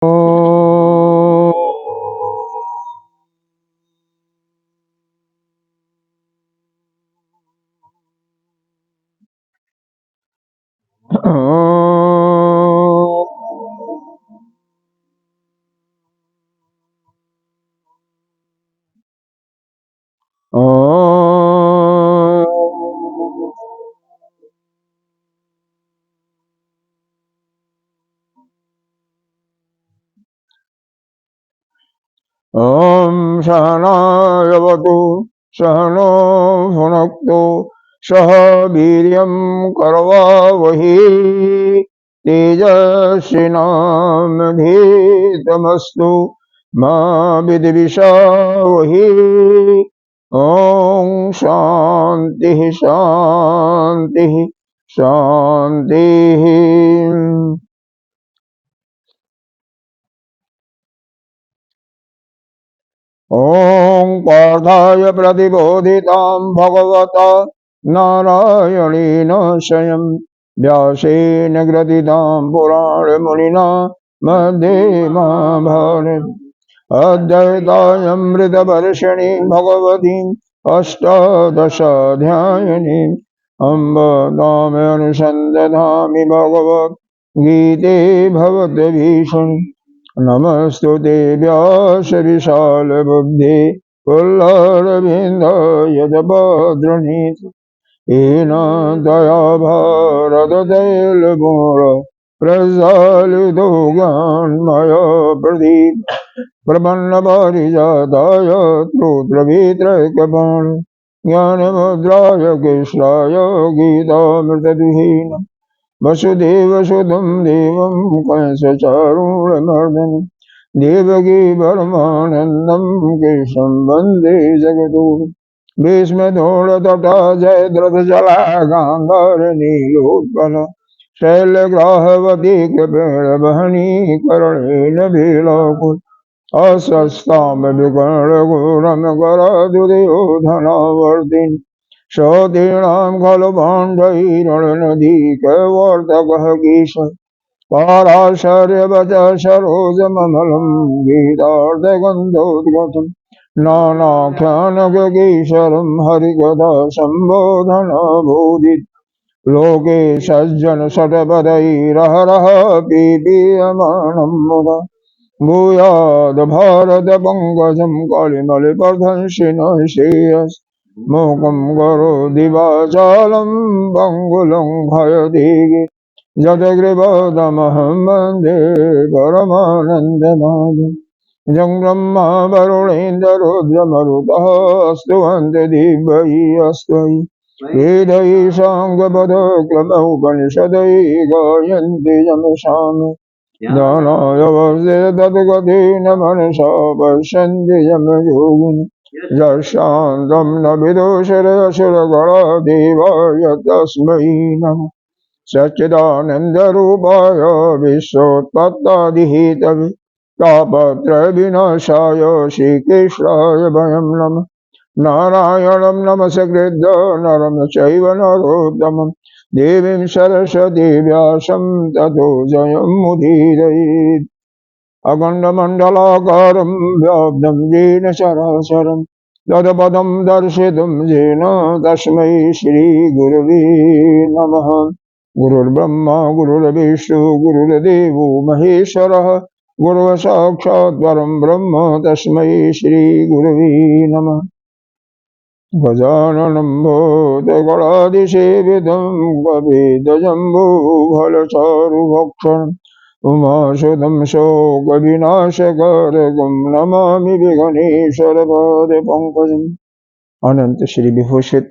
ॐ सहनावतु सहनो भुनक्तु सह वीर्यं करवावहै तेजस्विनावधीतमस्तु मा विद्विषावहै। ॐ शान्तिः शान्तिः शान्तिः। ॐ पार्थाय प्रतिबोधितां भगवता नारायणेन स्वयं व्यासेन ग्रथितां पुराणमुनिना मध्ये महाभारतम् अद्वैतामृतवर्षिणीं भगवतीम् अष्टादशाध्यायिनीम् अम्ब नामानुसन्दधामि भगवद्गीते भवद्भीषणे। नमस्तुते व्यास विशालबुद्धे पुल्लरविन्दायतभद्रनीति येन दया भारततैलमूल प्रज्वालितो ज्ञानमयो प्रदीप प्रपन्नपारिजाताय स्तोत्रवेत्रैकपाण ज्ञानमुद्राय कृष्णाय गीतामृतदुहीनम् वसुदेवसुतं देवं कंसचारूढमर्दनं देवकी परमानन्दं कृष्णं वन्दे जगद्गुरुं। भीष्मदोषतटा जयद्रथजला गान्धारनीलोत्पल शैलग्राहवती कृपेणवहनी कर्णेन विलोकुल अस्वस्थां विकर्णघोरं कराधुर्योधनावर्तिन् सतीणां खलु पाण्डवैरणनदीकवर्तकः कीश पाराशर्यवच सरोजममलं गीतार्थगन्धोद्गतं नानाख्यानगीशरं हरिकथा सम्बोधनबोधित लोके सज्जन शतपदैरहरः पीपीयमानं मुदा भूयाद भारत पंकजं कलिमलिपर्धंसिनः श्रेयस् मूकं करोति वाचालं पङ्गुलं हयतीः जडगृहदमहं वन्दे परमानन्दमाधवं। जं ब्रह्मा वरुणेन्द्ररुद्रमरुतः स्तुवन्ति दिव्यैस्तवैः वेदैः साङ्गपदक्लमोपनिषदैः गायन्ति यं सामः दानाय वर्षे तद्गतेन मनसा पश्यन्ति यं योगिनि यशान्तं न विदुषरसुरगणा तस्मै नमः। सच्चिदानन्दरूपाय विश्वोत्पत्त्यादिहेतवे तापत्रयविनाशाय श्रीकृष्णाय वयं नमः। नारायणं नमस्कृत्य नरं चैव नरोत्तमं देवीं सरस्वतीं व्यासं ततो जयमुदीरयेत्। अखण्डमण्डलाकारं व्याप्तं येन चराचरं तत्पदं दर्शितुं येन तस्मै श्रीगुरवे नमः। गुरुर्ब्रह्मा गुरुर्विष्णु गुरुर्देवो महेश्वरः गुरुः साक्षात् परं ब्रह्म तस्मै श्रीगुरवे नमः। गजाननं भूतगणाधिसेवितं कपिध्वजम्बूफलचारुभक्षणम् उमासुतं शोकविनाशकारकं नमामि विघ्नेश्वरपादपङ्कजम्। अनंत श्री विभूषित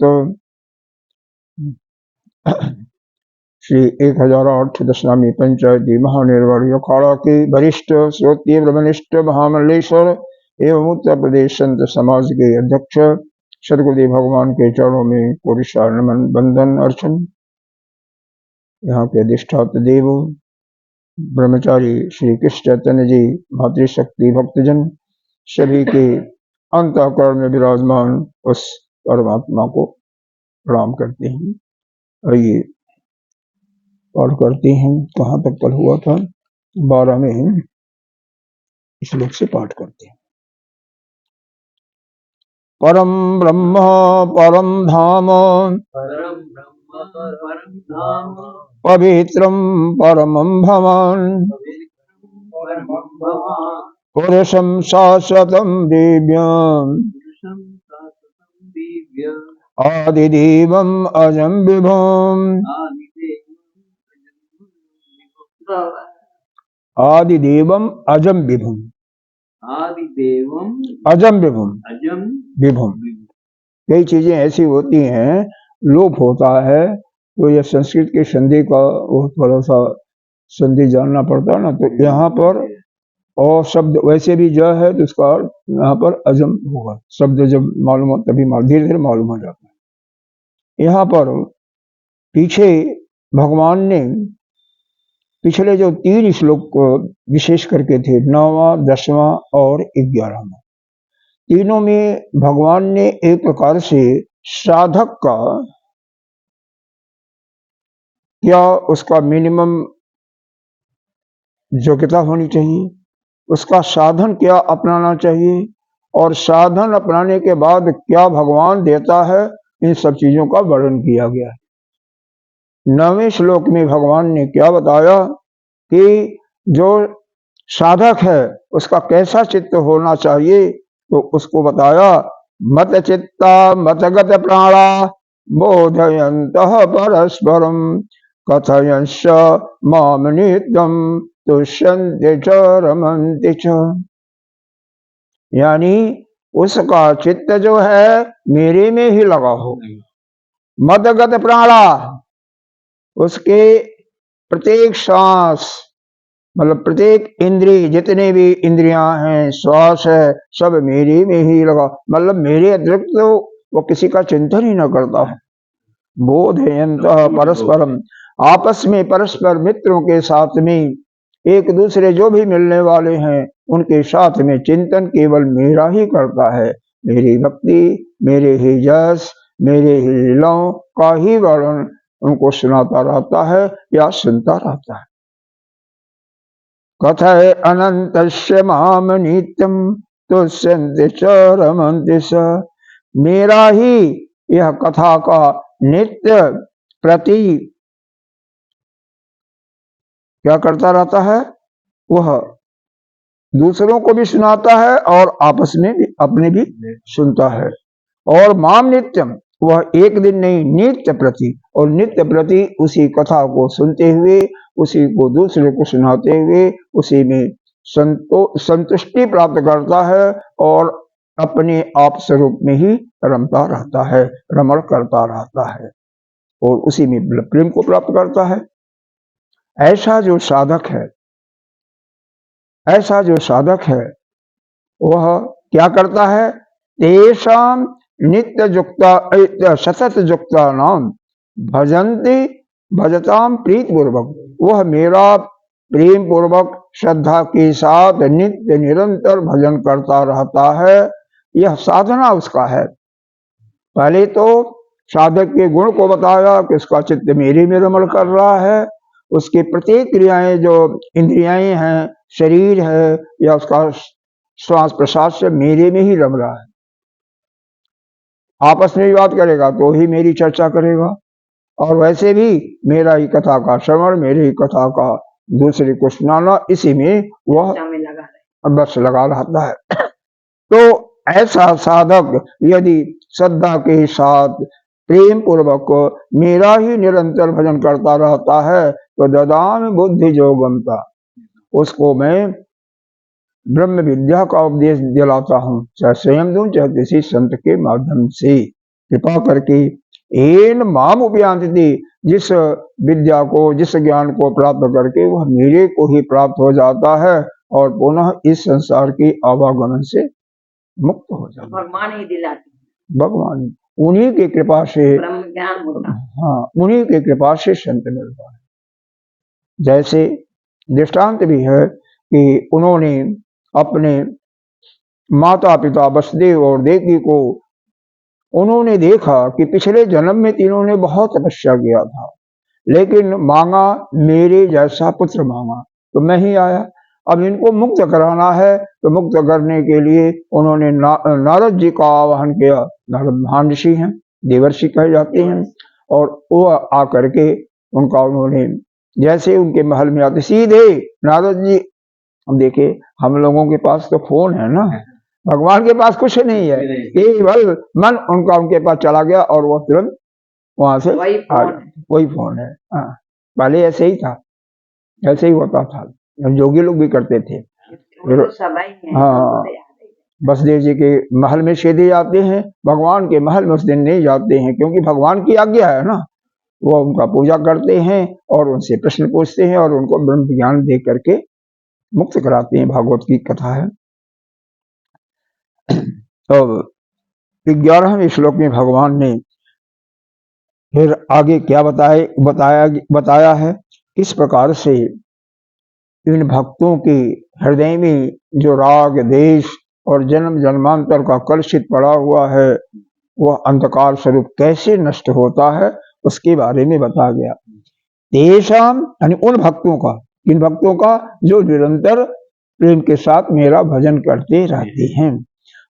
श्री 1008 नामी पंचायती महानिर्वाण अखाड़ा के वरिष्ठ श्रोत्रिय ब्रह्मनिष्ठ महामल्लेश्वर एवं उत्तर प्रदेश संत समाज के अध्यक्ष सदगुरुदेव भगवान के चरणों में पुरुषार नमन बंदन अर्चन। यहाँ के अधिष्ठात्र देव ब्रह्मचारी श्री कृष्ण चैतन्य जी मातृशक्ति भक्तजन सभी के अंतःकरण में विराजमान उस परमात्मा को प्रणाम करते हैं। आइए पाठ करते हैं। कहाँ तक कल हुआ था? 12 में इस श्लोक से पाठ करते हैं। परम ब्रह्म परम धाम पवित्रम परमं भवान् पुरुषं शाश्वतं दिव्यम् आदिदेवम् अजं विभुम् आदिदेवम् अजं विभुम् अजम विभुम। कई चीजें ऐसी होती हैं लोप होता है, तो यह संस्कृत की संधि का वो थोड़ा सा संधि जानना पड़ता है ना, तो यहाँ पर और शब्द वैसे भी ज है तो उसका यहाँ पर अजम होगा। शब्द जब मालूम हो तभी धीरे धीरे मालूम हो जाता है। यहाँ पर पीछे भगवान ने पिछले जो 3 श्लोक विशेष करके थे, 9वां 10वां और 11वां, तीनों में भगवान ने एक प्रकार से साधक का क्या उसका मिनिमम योग्यता होनी चाहिए, उसका साधन क्या अपनाना चाहिए, और साधन अपनाने के बाद क्या भगवान देता है, इन सब चीजों का वर्णन किया गया है। 9वें श्लोक में भगवान ने क्या बताया कि जो साधक है उसका कैसा चित्त होना चाहिए, तो उसको बताया मत चित्ता मतगत प्राणा बोधयन्तः परस्परम कथयंश माम नित्यम तुष्यन्ते च रमन्ते च। यानी उसका चित्त जो है मेरे में ही लगा हो। मदगत प्राणा, उसके प्रत्येक सांस मतलब प्रत्येक इंद्रिय, जितने भी इंद्रियां हैं, श्वास है, सब मेरे में ही लगा, मतलब मेरे अतिरिक्त तो वो किसी का चिंतन ही न करता है। बोधयन्तः परस्परम, आपस में परस्पर मित्रों के साथ में एक दूसरे जो भी मिलने वाले हैं उनके साथ में चिंतन केवल मेरा ही करता है। मेरी भक्ति, मेरे ही जस, मेरे ही लीलाओं का ही वर्णन उनको सुनाता रहता है या सुनता रहता है। कथय अनंतस्य माम नित्यम तुष्यन्ते च रमन्ते च। मेरा ही यह कथा का नित्य प्रति क्या करता रहता है, वह दूसरों को भी सुनाता है और आपस में भी अपने भी सुनता है। और माम नित्यम, वह एक दिन नहीं नित्य प्रति, और नित्य प्रति उसी कथा को सुनते हुए, उसी को दूसरे को सुनाते हुए उसी में संतुष्टि प्राप्त करता है और अपने आप स्वरूप में ही रमता रहता है, रमण करता रहता है और उसी में प्रेम को प्राप्त करता है। ऐसा जो साधक है, ऐसा जो साधक है वह क्या करता है, तेषाम नित्य युक्ता सतत युक्ता नाम भजन्ति भजताम प्रीत पूर्वक। वह मेरा प्रेम पूर्वक श्रद्धा के साथ नित्य निरंतर भजन करता रहता है। यह साधना उसका है। पहले तो साधक के गुण को बताया कि उसका चित्त मेरे में रमण कर रहा है, उसकी प्रत्येक क्रियाएं जो इंद्रियाएं हैं, शरीर है या उसका श्वास प्रश्वास से मेरे में ही रम रहा है। आपस में भी बात करेगा तो ही मेरी चर्चा करेगा, और वैसे भी मेरा ही कथा का श्रवण, मेरी ही कथा का दूसरे को सुनाना, इसी में वह बस लगा रहता है। तो ऐसा साधक यदि श्रद्धा के साथ प्रेम पूर्वक मेरा ही निरंतर भजन करता रहता है तो ददामि बुद्धि योगमता, उसको मैं ब्रह्म विद्या का उपदेश दिलाता हूँ, चाहे स्वयं दूं चाहे किसी संत के माध्यम से कृपा करके। एन माम उपयांति, जिस विद्या को, जिस ज्ञान को प्राप्त करके वह मेरे को ही प्राप्त हो जाता है और पुनः इस संसार की आवागमन से मुक्त हो जाता है। भगवान ही दिलाते, भगवान उन्हीं की कृपा से ब्रह्म ज्ञान होता है। हाँ, उन्हीं की कृपा से संत मिलता है। जैसे दृष्टांत भी है कि उन्होंने अपने माता पिता वसुदेव और देवकी को उन्होंने देखा कि पिछले जन्म में तीनों ने बहुत तपस्या किया था, लेकिन मांगा मेरे जैसा पुत्र मांगा तो मैं ही आया, अब इनको मुक्त कराना है, तो मुक्त करने के लिए उन्होंने नारद जी का आह्वान किया। नारद महान ऋषि हैं, देवर्षि कहे जाते हैं, और वो आकर के उनका उन्होंने जैसे उनके महल में आते सीधे नारद जी, हम देखे हम लोगों के पास तो फोन है ना, भगवान के पास कुछ नहीं है, केवल मन उनका उनके पास चला गया और वो तुरंत वहां से वही फोन है। हाँ, पहले ऐसे ही था, ऐसे ही होता था, जोगी लोग भी करते थे। फिर हाँ, बसदेव जी के महल में सीधे जाते हैं, भगवान के महल में उस दिन नहीं जाते हैं, क्योंकि भगवान की आज्ञा है ना। वो उनका पूजा करते हैं और उनसे प्रश्न पूछते हैं और उनको ब्रह्म ज्ञान दे करके मुक्त कराते हैं। भागवत की कथा है। तो 11वें श्लोक में भगवान ने फिर आगे क्या बताया है, किस प्रकार से इन भक्तों के हृदय में जो राग देश और जन्म जन्मांतर का कलुषित पड़ा हुआ है, वह अंधकार स्वरूप कैसे नष्ट होता है, उसके बारे में बताया गया। तेषाम यानी उन भक्तों का, इन भक्तों का जो निरंतर प्रेम के साथ मेरा भजन करते रहते हैं,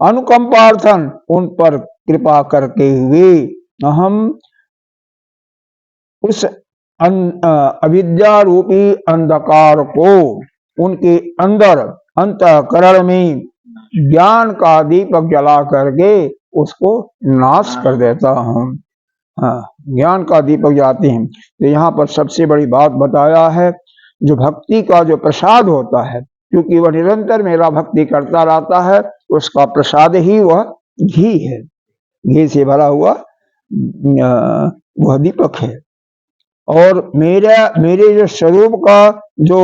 अनुकंपार्थन उन पर कृपा करके हुए हम उस अविद्या रूपी अंधकार को उनके अंदर अंतःकरण में ज्ञान का दीपक जला करके उसको नाश कर देता हूँ। हाँ, ज्ञान का दीपक जलाते हैं। तो यहाँ पर सबसे बड़ी बात बताया है, जो भक्ति का जो प्रसाद होता है, क्योंकि वह निरंतर मेरा भक्ति करता रहता है, उसका प्रसाद ही वह घी है, घी से भरा हुआ वह दीपक है। और मेरे जो स्वरूप का जो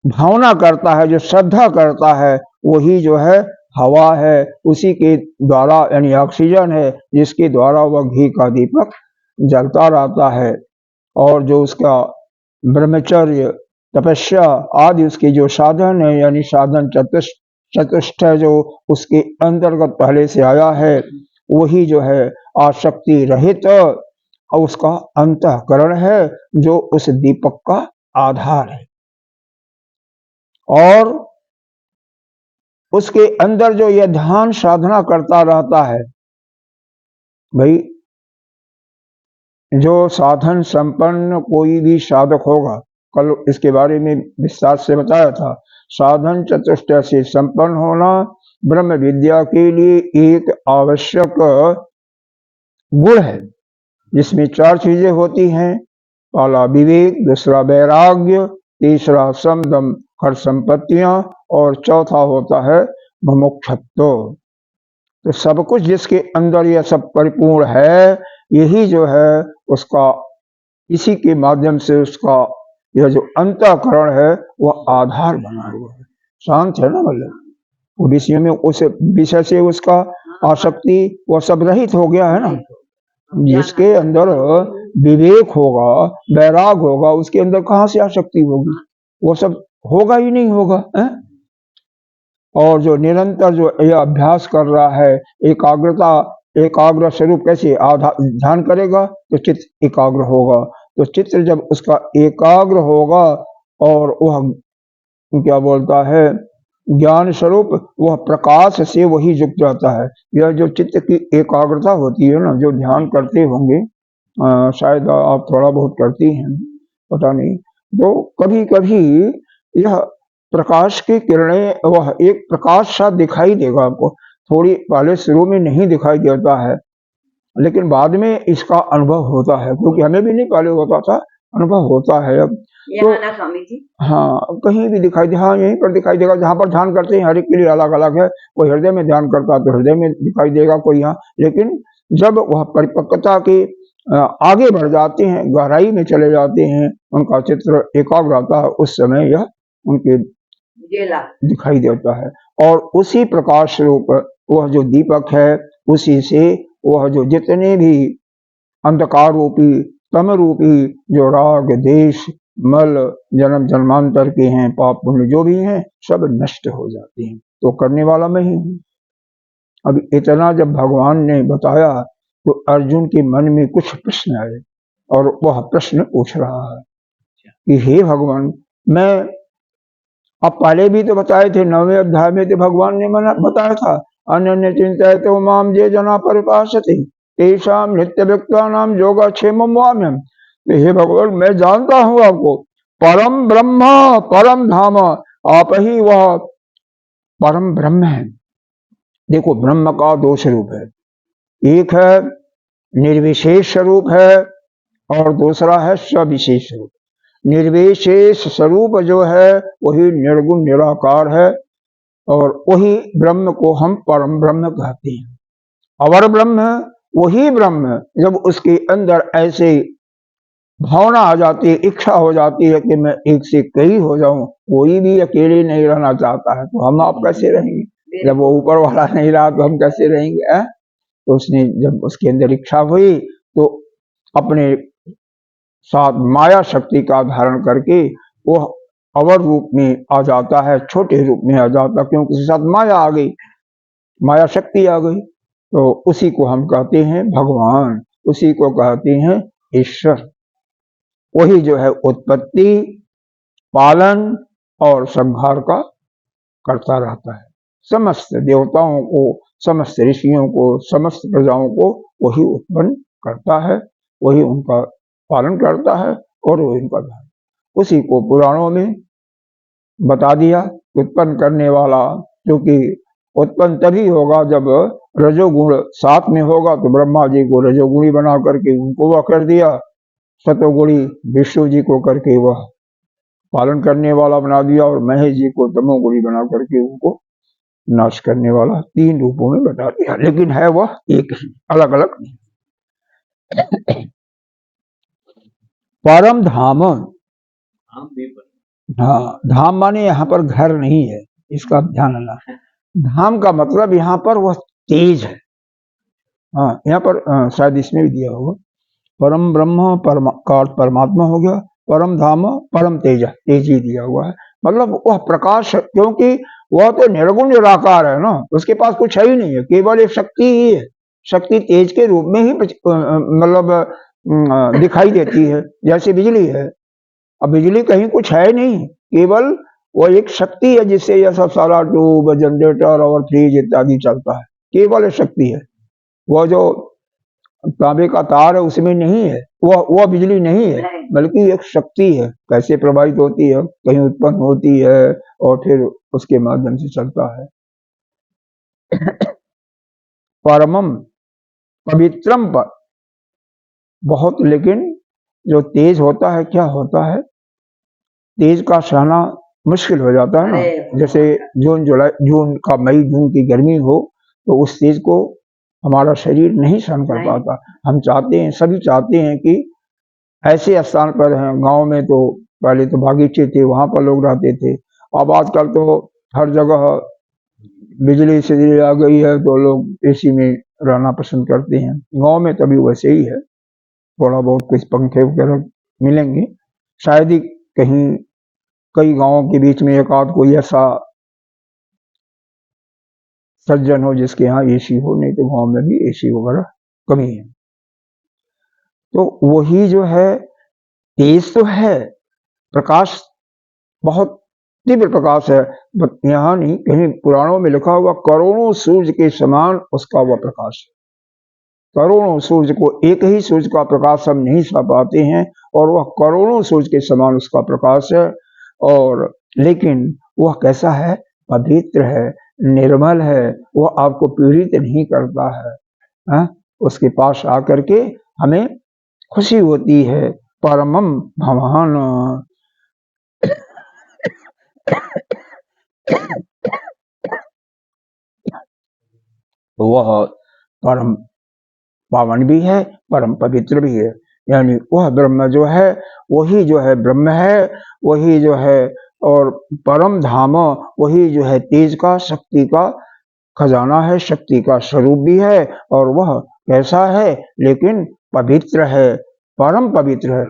भावना करता है, जो श्रद्धा करता है, वही जो है हवा है, उसी के द्वारा यानी ऑक्सीजन है, जिसके द्वारा वह घी का दीपक जलता रहता है। और जो उसका ब्रह्मचर्य तपस्या आदि उसके जो साधन है, यानी साधन चतुष्ट जो उसके अंतर्गत पहले से आया है, वही जो है आसक्ति रहित और उसका अंतःकरण है, जो उस दीपक का आधार है। और उसके अंदर जो यह ध्यान साधना करता रहता है, भाई जो साधन संपन्न कोई भी साधक होगा, कल इसके बारे में विस्तार से बताया था, साधन चतुष्ट से संपन्न होना ब्रह्म विद्या के लिए एक आवश्यक गुण है, जिसमें 4 चीजें होती हैं। पहला विवेक, दूसरा वैराग्य, तीसरा समदम हर संपत्तियां, और चौथा होता है मुमुक्षुत्व। तो सब कुछ जिसके अंदर यह सब परिपूर्ण है, यही जो है उसका, इसी के माध्यम से उसका यह जो अंतःकरण है वह आधार बना हुआ है, शांत है ना, मतलब वो विषय में उस विषय से उसका आसक्ति वह सब रहित हो गया है ना। जिसके अंदर विवेक होगा, वैराग होगा, उसके अंदर कहाँ से आसक्ति होगी, वो सब होगा ही नहीं होगा है? और जो निरंतर जो यह अभ्यास कर रहा है, एकाग्र स्वरूप कैसे ध्यान करेगा तो चित्त एकाग्र होगा। तो चित्त जब उसका एकाग्र होगा और वह क्या बोलता है ज्ञान स्वरूप, वह प्रकाश से वही युक्त रहता है। यह जो चित्त की एकाग्रता होती है ना, जो ध्यान करते होंगे, शायद आप थोड़ा बहुत करती हैं, पता नहीं, तो कभी कभी यह प्रकाश की किरणें वह एक प्रकाश सा दिखाई देगा आपको। थोड़ी पहले शुरू में नहीं दिखाई देता है, लेकिन बाद में इसका अनुभव होता है, क्योंकि हमें भी नहीं पहले होता था, अनुभव होता है अब तो। स्वामी जी हाँ, कहीं भी दिखाई दे, हाँ यहीं पर दिखाई देगा, जहाँ पर ध्यान करते हैं, हर एक के लिए अलग अलग है। कोई हृदय में ध्यान करता है तो हृदय में दिखाई देगा, कोई यहाँ, लेकिन जब वह परिपक्वता के आगे बढ़ जाते हैं, गहराई में चले जाते हैं, उनका चित्र एकाग्र आता है, उस समय यह उनके दिखाई देता है। और उसी प्रकाश रूप वह जो दीपक है, उसी से वह जो जितने भी अंधकार रूपी तम रूपी जो राग देश मल जन्म जन्मांतर के हैं, पाप पुण्य जो भी हैं, सब नष्ट हो जाते हैं। तो करने वाला मैं ही हूँ। अब इतना जब भगवान ने बताया तो अर्जुन के मन में कुछ प्रश्न आए, और वह प्रश्न पूछ रहा है कि हे भगवान, मैं अब पहले भी तो बताए थे, 9वें अध्याय में तो भगवान ने मना बताया था, अन्य चिंता तो माम जे जना परिपासते तेषाम नित्य व्यक्ता नाम योगा क्षेमम वाम्यम। तो हे भगवान, मैं जानता हूं आपको, परम ब्रह्म परम धाम, आप ही वह परम ब्रह्म है। देखो, ब्रह्म का दो स्वरूप है, एक है निर्विशेष स्वरूप है और दूसरा है सविशेष स्वरूप। निर्विशेष स्वरूप जो है वही निर्गुण निराकार है, और वही ब्रह्म को हम परम ब्रह्म कहते हैं। अवर ब्रह्म वही ब्रह्म, जब उसके अंदर ऐसे भावना आ जाती है, इच्छा हो जाती है कि मैं एक से कई हो जाऊं, कोई भी अकेले नहीं रहना चाहता है, तो हम आप कैसे रहेंगे? जब वो ऊपर वाला नहीं रहा तो हम कैसे रहेंगे? तो उसने जब उसके अंदर इच्छा हुई तो अपने साथ माया शक्ति का धारण करके वो अवर रूप में आ जाता है, छोटे रूप में आ जाता, क्योंकि उसके साथ माया आ गई, माया शक्ति आ गई। तो उसी को हम कहते हैं भगवान, उसी को कहते हैं ईश्वर। वही जो है उत्पत्ति, पालन और संहार का करता रहता है। समस्त देवताओं को, समस्त ऋषियों को, समस्त प्रजाओं को वही उत्पन्न करता है, वही उनका पालन करता है और वही उनका धारण। उसी को पुराणों में बता दिया, उत्पन्न करने वाला, क्योंकि उत्पन्न तभी होगा जब रजोगुण साथ में होगा, तो ब्रह्मा जी को रजोगुणी बना करके उनको वह कर दिया, सतोगुणी विष्णु जी को करके वह पालन करने वाला बना दिया, और महेश जी को तमोगुणी बना करके उनको नाश करने वाला, तीन रूपों में बता दिया, लेकिन है वह एक ही, अलग अलग नहीं। परम धाम, हाँ, धाम माने यहाँ पर घर नहीं है, इसका ध्यान रखना। धाम का मतलब यहाँ पर वह तेज है। हाँ, यहाँ पर शायद इसमें भी दिया होगा, परम ब्रह्म का परमात्मा हो गया, परम धाम परम तेज, तेज ही दिया हुआ है, मतलब वह प्रकाश, क्योंकि वह तो निर्गुण निराकार है ना, उसके पास कुछ है ही नहीं है, केवल एक शक्ति ही है। शक्ति तेज के रूप में ही मतलब दिखाई देती है, जैसे बिजली है। अब बिजली कहीं कुछ है नहीं, केवल वो एक शक्ति है जिससे यह सब सारा ट्यूब, जनरेटर और फ्रिज इत्यादि चलता है, केवल शक्ति है। वो जो तांबे का तार है उसमें नहीं है, वह बिजली नहीं है, बल्कि एक शक्ति है, कैसे प्रभावित होती है, कहीं उत्पन्न होती है और फिर उसके माध्यम से चलता है। परमम पवित्रम पर बहुत, लेकिन जो तेज होता है, क्या होता है, तेज का सहना मुश्किल हो जाता है ना, जैसे जून जुलाई, जून का मई जून की गर्मी हो, तो उस तेज को हमारा शरीर नहीं सहन कर पाता। हम चाहते हैं, सभी चाहते हैं कि ऐसे स्थान पर हैं, गांव में तो पहले तो बागीचे थे, वहां पर लोग रहते थे, अब आजकल तो हर जगह बिजली से आ गई है, तो लोग एसी में रहना पसंद करते हैं। गांव में तभी वैसे ही है, थोड़ा बहुत कुछ पंखे वगैरह मिलेंगे, शायद ही कहीं कई गांवों के बीच में एक आध कोई ऐसा सज्जन हो जिसके यहाँ एसी हो, नहीं तो गांव में भी एसी वगैरह कमी है। तो वही जो है तेज तो है, प्रकाश बहुत तीव्र प्रकाश है, यहाँ नहीं, कहीं पुराणों में लिखा हुआ करोड़ों सूर्य के समान उसका वह प्रकाश है। करोड़ों सूर्य को, एक ही सूर्य का प्रकाश हम नहीं सह पाते हैं, और वह करोड़ों सूर्य के समान उसका प्रकाश है। और लेकिन वह कैसा है, पवित्र है, निर्मल है, वह आपको पीड़ित नहीं करता है, हा? उसके पास आकर के हमें खुशी होती है। परमम भगवान, वह परम पावन भी है, परम पवित्र भी है, यानी वह ब्रह्म जो है, वही जो है ब्रह्म है, वही जो है, और परम धाम वही जो है तेज का, शक्ति का खजाना है, शक्ति का स्वरूप भी है, और वह कैसा है, लेकिन पवित्र है, परम पवित्र है।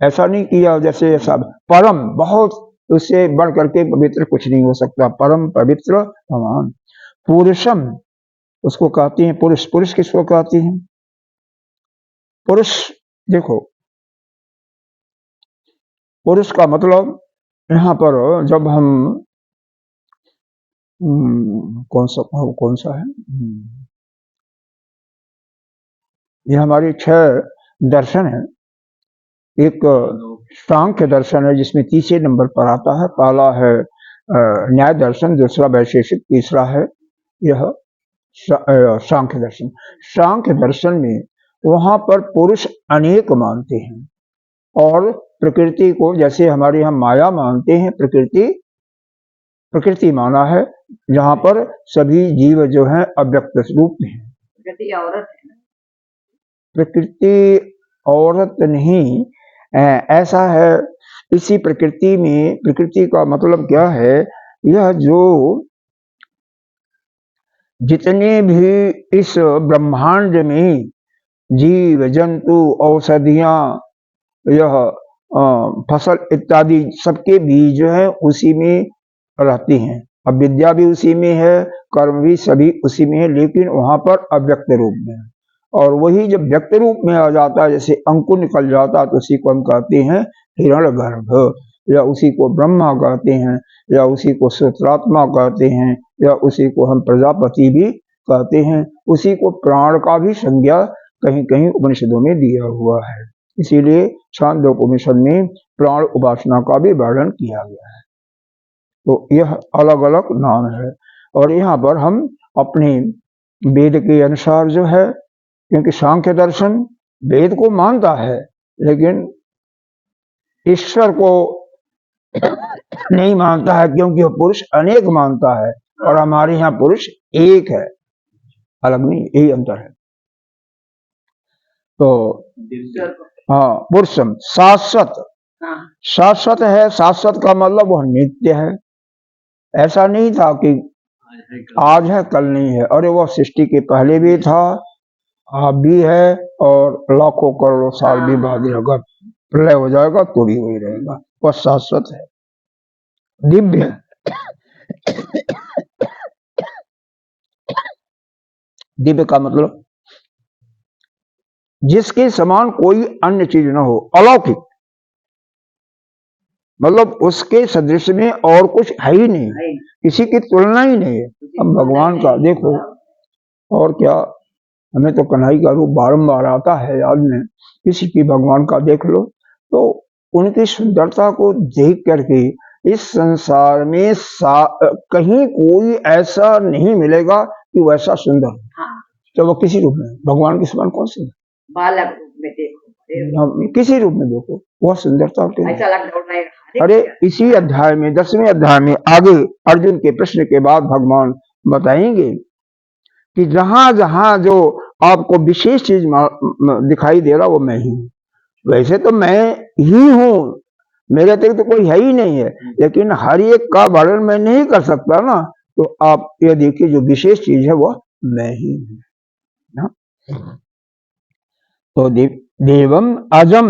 ऐसा नहीं किया जैसे ऐसा, परम बहुत, उससे बढ़ करके पवित्र कुछ नहीं हो सकता, परम पवित्र भगवान। पुरुषम उसको कहते हैं, पुरुष, पुरुष किसको कहते हैं? पुरुष, देखो, पुरुष का मतलब यहाँ पर जब हम कौन सा है, ये हमारी 6 दर्शन है। एक सांख्य दर्शन है जिसमें तीसरे नंबर पर आता है। पहला है न्याय दर्शन, दूसरा वैशेषिक, तीसरा है यह सांख्य दर्शन। सांख्य दर्शन में वहां पर पुरुष अनेक मानते हैं और प्रकृति को जैसे हमारे यहाँ माया मानते हैं, प्रकृति माना है, जहां पर सभी जीव जो हैं अव्यक्त रूप में है। प्रकृति औरत है, प्रकृति औरत नहीं, ऐसा है। इसी प्रकृति में, प्रकृति का मतलब क्या है, यह जो जितने भी इस ब्रह्मांड में जीव जंतु औषधियां, यह फसल इत्यादि सबके बीज जो है उसी में रहती हैं। अब विद्या भी उसी में है, कर्म भी सभी उसी में है, लेकिन वहां पर अव्यक्त रूप में है। और वही जब व्यक्त रूप में आ जाता है, जैसे अंकुर निकल जाता है, तो उसी को हम कहते हैं हिरण्यगर्भ, या उसी को ब्रह्मा कहते हैं, या उसी को सूत्रात्मा कहते हैं, या उसी को हम प्रजापति भी कहते हैं। उसी को प्राण का भी संज्ञा कहीं कहीं उपनिषदों में दिया हुआ है। इसीलिए छांदोपनिषद में प्राण उपासना का भी वर्णन किया गया है। तो यह अलग अलग नाम है। और यहाँ पर हम अपने वेद के अनुसार जो है, क्योंकि सांख्य दर्शन वेद को मानता है लेकिन ईश्वर को नहीं मानता है, क्योंकि वह पुरुष अनेक मानता है और हमारे यहाँ पुरुष एक है, अलग नहीं, यही अंतर है। तो हाँ, पुरुषम शाश्वत, शाश्वत है। शाश्वत का मतलब वह नित्य है। ऐसा नहीं था कि आज है कल नहीं है, अरे वह सृष्टि के पहले भी था, अब भी है, और लाखों करोड़ों साल भी बाद होगा, प्रलय हो जाएगा तो भी वही रहेगा। वह शाश्वत है। दिव्य, दिव्य का मतलब जिसके समान कोई अन्य चीज न हो, अलौकिक, मतलब उसके सदृश में और कुछ है ही नहीं, किसी की तुलना ही नहीं है। अब भगवान का देखो, और क्या, हमें तो कन्हई का रूप बारंबार आता है याद में, किसी की भगवान का देख लो तो उनकी सुंदरता को देख करके इस संसार में कहीं कोई ऐसा नहीं मिलेगा कि वैसा सुंदर हो। हाँ। तो वो किसी रूप में, भगवान के समान कौन से, बालक रूप में देखो, किसी रूप में देखो, वह सुंदरता ऐसा लगता है। अरे इसी अध्याय में, 10वें अध्याय में आगे अर्जुन के प्रश्न के बाद भगवान बताएंगे कि जहां जहां जो आपको विशेष चीज दिखाई दे रहा वो मैं ही हूं। वैसे तो मैं ही हूं, मेरे अतिरिक्त तो कोई है ही नहीं है, लेकिन हर एक का वर्णन मैं नहीं कर सकता ना। तो आप ये देखिए, जो विशेष चीज है वह मैं ही हूं। तो देवम अजम,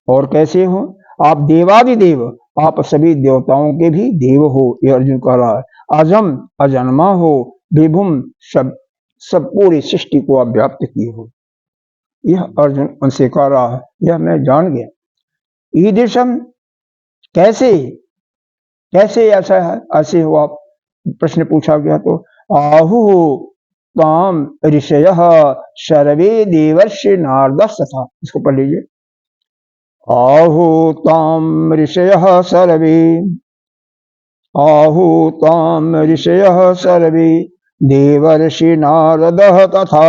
और कैसे हो आप, देवादिदेव, आप सभी देवताओं के भी देव हो, यह अर्जुन कह रहा है। अजम, अजन्मा हो, विभुम, सब पूरी सृष्टि को आप व्याप्त किए हो, यह अर्जुन उनसे कह रहा है। यह मैं जान गया। ईदृशम, कैसे, कैसे ऐसा है, ऐसे हो आप, प्रश्न पूछा गया। तो आहु ताम ऋषयः सर्वे देवर्षि नारदः तथा, इसको पढ़ लीजिए। आहूताम ऋषयः सर्वे, आहूताम ऋषयः सर्वे देवर्षि नारदः तथा,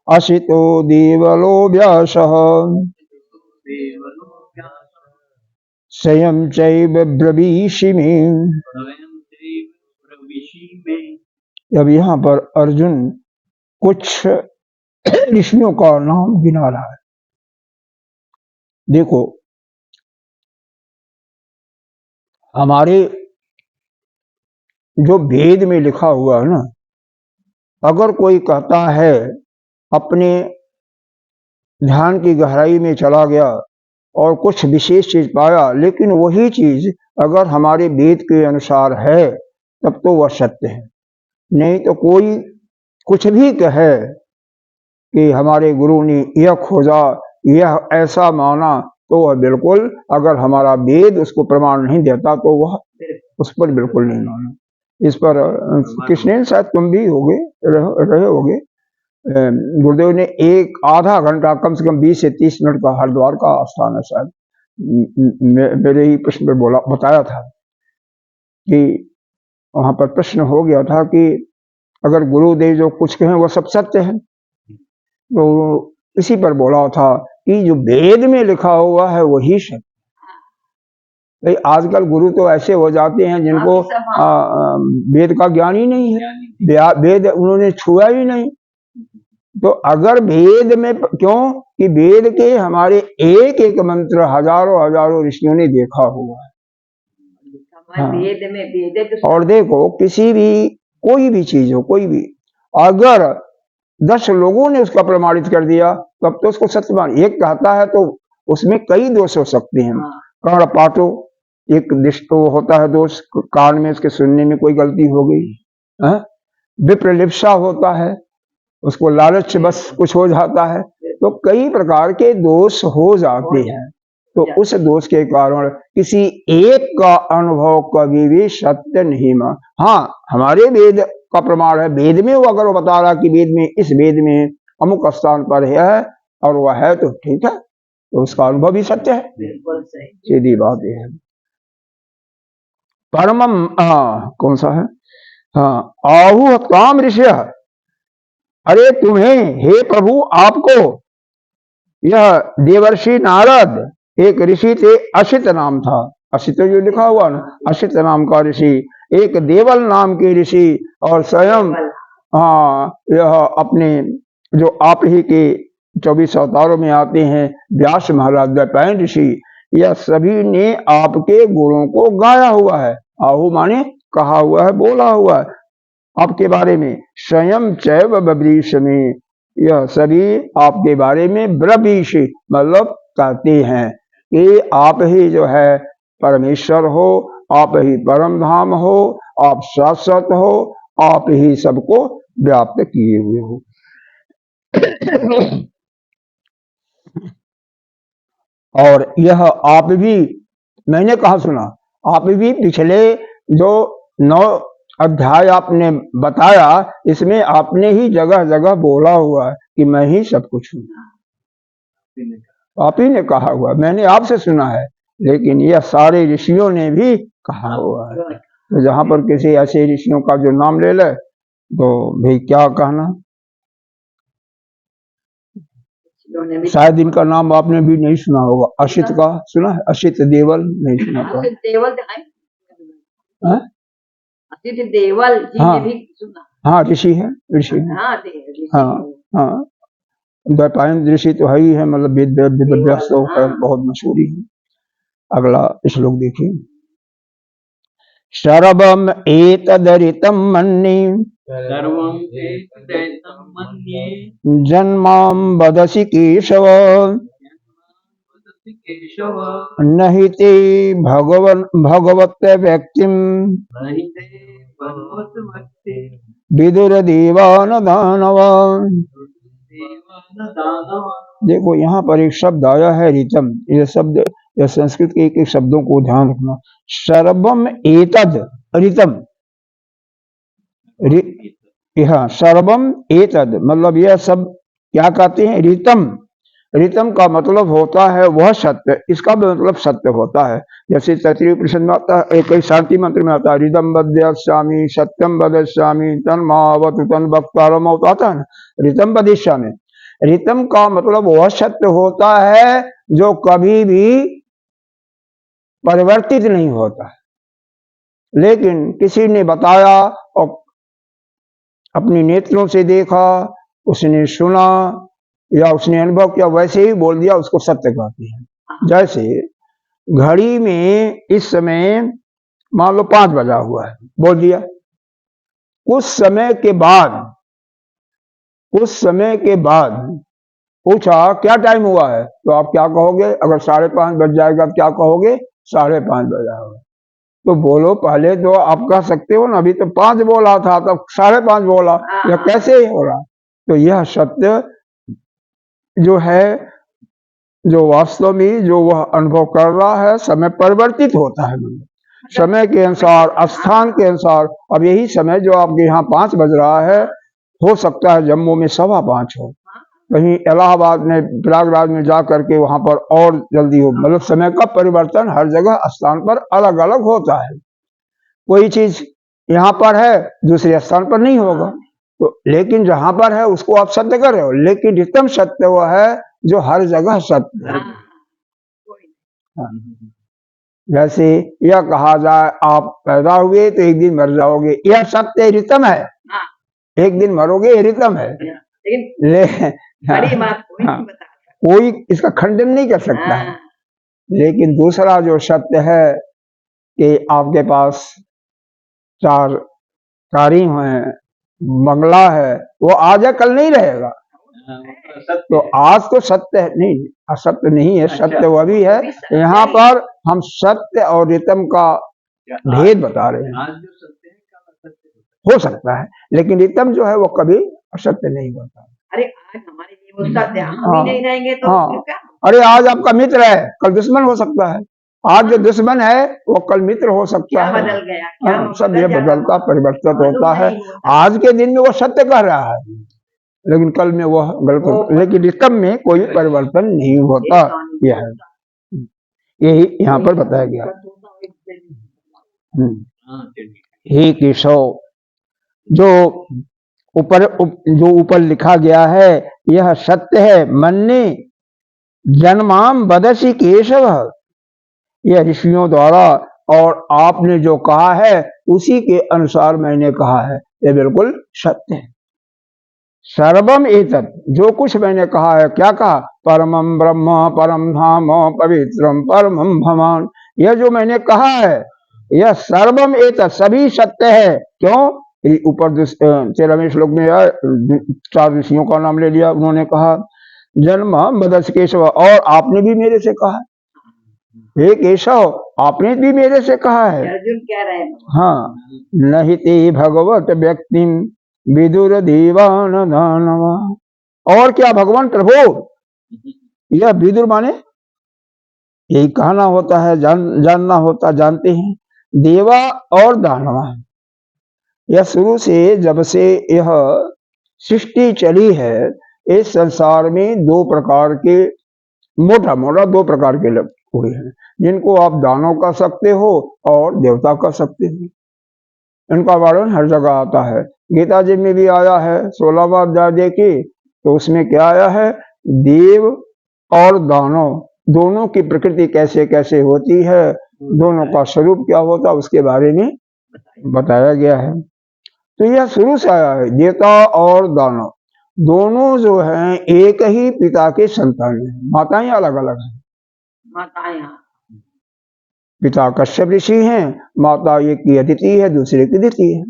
असितो देवलो व्यासः स्वयं चैव ब्रवीषि मे। अब यहाँ पर अर्जुन कुछ ऋषियों का नाम गिना रहा है। देखो, हमारे जो वेद में लिखा हुआ है ना, अगर कोई कहता है, अपने ध्यान की गहराई में चला गया और कुछ विशेष चीज पाया, लेकिन वही चीज अगर हमारे वेद के अनुसार है तब तो वह सत्य है। नहीं तो कोई कुछ भी कहे कि हमारे गुरु ने यह खोजा, यह ऐसा माना, तो वह बिल्कुल, अगर हमारा वेद उसको प्रमाण नहीं देता तो वह उस पर बिल्कुल नहीं मानो। इस पर कृष्ण शायद तुम भी होगे, रहे होगे। गुरुदेव ने एक आधा घंटा, कम से कम 20 से 30 मिनट का हरिद्वार का स्थान है शायद, मेरे ही प्रश्न पर बोला, बताया था कि वहां पर प्रश्न हो गया था कि अगर गुरुदेव जो कुछ कहें वो सब सत्य है, तो इसी पर बोला था कि जो वेद में लिखा हुआ है वही सत्य। भाई आजकल गुरु तो ऐसे हो जाते हैं जिनको वेद का ज्ञान ही नहीं है, वेद उन्होंने छुआ ही नहीं। तो अगर वेद में, क्यों कि वेद के हमारे एक एक मंत्र हजारों हजारों ऋषियों ने देखा हुआ है। वेद में और देखो किसी भी, कोई भी चीज हो, कोई भी, अगर 10 लोगों ने उसका प्रमाणित कर दिया तब तो उसको सत्य मान। एक कहता है तो उसमें कई दोष हो सकते हैं। कर्ण पाठो, एक तो होता है दोष, कान में उसके सुनने में कोई गलती हो गई। विप्रलिप्सा होता है, उसको लालच बस कुछ हो जाता है, तो कई प्रकार के दोष हो जाते हैं। तो उस दोष के कारण किसी एक का अनुभव कभी भी सत्य नहीं मान। हाँ, हमारे वेद का प्रमाण है, वेद में वो अगर वो बता रहा कि वेद में, इस वेद में अमुक स्थान पर है और वह है तो ठीक है, तो उसका अनुभव भी सत्य है। बिल्कुल सही, सीधी बात यह है। परमम कौन सा है, हाँ, आहु काम ऋषि, अरे तुम्हें हे प्रभु, आपको यह देवर्षि नारद, एक ऋषि थे, असित नाम था, असित जो लिखा हुआ ना, असित नाम का ऋषि, एक देवल नाम के ऋषि, और स्वयं यह अपने जो आप ही के 24 अवतारों में आते हैं व्यास महाराज, द्वैपायन ऋषि, यह सभी ने आपके गुणों को गाया हुआ है। आहु माने कहा हुआ है, बोला हुआ है आपके बारे में। स्वयं चैव बब्रीश में, यह सभी आपके बारे में ब्रवीश मतलब कहते हैं कि आप ही जो है परमेश्वर हो, आप ही परम धाम हो, आप शाश्वत हो, आप ही सबको व्याप्त किए हुए हो। और यह आप भी, मैंने कहा सुना, आप भी पिछले जो 9 अध्याय आपने बताया, इसमें आपने ही जगह जगह बोला हुआ है कि मैं ही सब कुछ हूँ। आप ही ने कहा हुआ, मैंने आपसे सुना है, लेकिन यह सारे ऋषियों ने भी कहा हुआ है। तो जहां पर किसी ऐसे ऋषियों का जो नाम ले ले तो भाई क्या कहना। शायद इनका नाम आपने भी नहीं सुना होगा, असित का सुना है, असित देवल नहीं सुना होगा। असित देवल जी ने भी सुना। हाँ, ऋषि है, ऋषि है। हाँ, द्वैपायन ऋषि तो है ही है, मतलब वेद व्यास तो बहुत मशहूर ही है। अगला श्लोक देखिए, सर्वम एतदरितं मन्ये जन्मां वदसि केशव, नहि ते भगवत व्यक्तिं विदुरदेवान दानव। देखो यहाँ पर एक शब्द आया है ऋतम, यह शब्द, यह संस्कृत के एक एक शब्दों को ध्यान रखना। सर्वम एतद ऋतम, यह सर्वम एतद मतलब यह सब क्या कहते हैं, ऋतम। ऋतम का मतलब होता है वह सत्य, इसका भी मतलब सत्य होता है। जैसे तैत्तिरीय उपनिषद में आता है, एक शांति मंत्र में आता है, ऋतम वद्यामि सत्यम वदिष्यामि तन्मावतु तन्वक्तारम आता है ना, ऋतम वदिष्यामि। ऋतम का मतलब वह सत्य होता है जो कभी भी परिवर्तित नहीं होता है, लेकिन किसी ने बताया और अपने नेत्रों से देखा, उसने सुना या उसने अनुभव किया, वैसे ही बोल दिया, उसको सत्य कहते हैं। जैसे घड़ी में इस समय मान लो 5 बजा हुआ है, बोल दिया। कुछ समय के बाद पूछा क्या टाइम हुआ है, तो आप क्या कहोगे? अगर 5:30 बज जाएगा क्या कहोगे? 5:30 बजा होगा। तो बोलो, पहले तो आप कह सकते हो ना, अभी तो 5 बोला था, तब 5:30 बोला, यह कैसे हो रहा? तो यह सत्य जो है जो वास्तव में जो वह अनुभव कर रहा है, समय परिवर्तित होता है। समय के अनुसार, स्थान के अनुसार। अब यही समय जो आपके यहाँ 5 बज रहा है, हो सकता है जम्मू में 5:15 हो, कहीं इलाहाबाद में, प्रयागराज में जा करके वहां पर और जल्दी हो। मतलब समय का परिवर्तन हर जगह स्थान पर अलग अलग होता है। कोई चीज यहाँ पर है, दूसरे स्थान पर नहीं होगा। तो लेकिन जहां पर है उसको आप सत्य कर रहे हो, लेकिन अधिकतम सत्य वह है जो हर जगह सत्य है। जैसे यह कहा जाए आप पैदा हुए तो एक दिन मर जाओगे, यह सत्य रितम है। एक दिन मरोगे, रितम है। कोई इसका खंडन नहीं कर सकता है। लेकिन दूसरा जो सत्य है कि आपके पास 4 कारी हैं, बंगला है, वो आज है कल नहीं रहेगा। तो आज तो सत्य है नहीं, असत्य नहीं है, सत्य वह भी है। यहाँ पर हम सत्य और रितम का भेद बता रहे हैं। हो सकता है, लेकिन रितम जो है वो कभी असत्य नहीं होता। अरे आज हमारे लिए वो सत्य, हम ही नहीं रहेंगे तो क्या? अरे आज आपका मित्र है, कल दुश्मन हो सकता है। आज जो दुश्मन है वो कल मित्र हो सकता है। बदल गया, क्या सब ये बदलता परिवर्तित होता है। आज के दिन में वो सत्य कह रहा है, लेकिन कल में वह गलत। लेकिन रितम में कोई परिवर्तन नहीं होता। यह है, यही यहाँ पर बताया गया। हे केशव, जो ऊपर लिखा गया है यह सत्य है। मन्ने जन्माम बदसी केशव, यह ऋषियों द्वारा और आपने जो कहा है उसी के अनुसार मैंने कहा है, यह बिल्कुल सत्य है। सर्वम एतत्, जो कुछ मैंने कहा है, क्या कहा? परमं ब्रह्म परम धाम पवित्रम परमं भवान, यह जो मैंने कहा है यह सर्वम एतत्, सभी सत्य है। क्यों? ऊपर 13वें श्लोक में 4 ऋषियों का नाम ले लिया। उन्होंने कहा जन्म मदस केशव, और आपने भी मेरे से कहा, हे केशव आपने भी मेरे से कहा है। अर्जुन कह रहे हैं, हाँ, नहीं ते भगवत व्यक्ति विदुर देवान दानवा। और क्या भगवान प्रभु, यह विदुर माने यही कहना होता है, जानना होता, जानते हैं। देवा और दानवा, यह शुरू से जब से यह सृष्टि चली है, इस संसार में 2 प्रकार के, मोटा मोटा 2 प्रकार के लोग हुए हैं, जिनको आप दानव कह सकते हो और देवता कह सकते हो। इनका वर्णन हर जगह आता है। गीता जी में भी आया है, 16वां अध्याय देखिए तो उसमें क्या आया है? देव और दानव दोनों की प्रकृति कैसे कैसे होती है, दोनों का स्वरूप क्या होता है, उसके बारे में बताया गया है। तो यह शुरू से आया है। देवता और दानव दोनों जो हैं एक ही पिता के संतान हैं, माताएं अलग अलग हैं। माताएं, पिता कश्यप ऋषि हैं, माता एक की अदिति है, दूसरे की दिति है।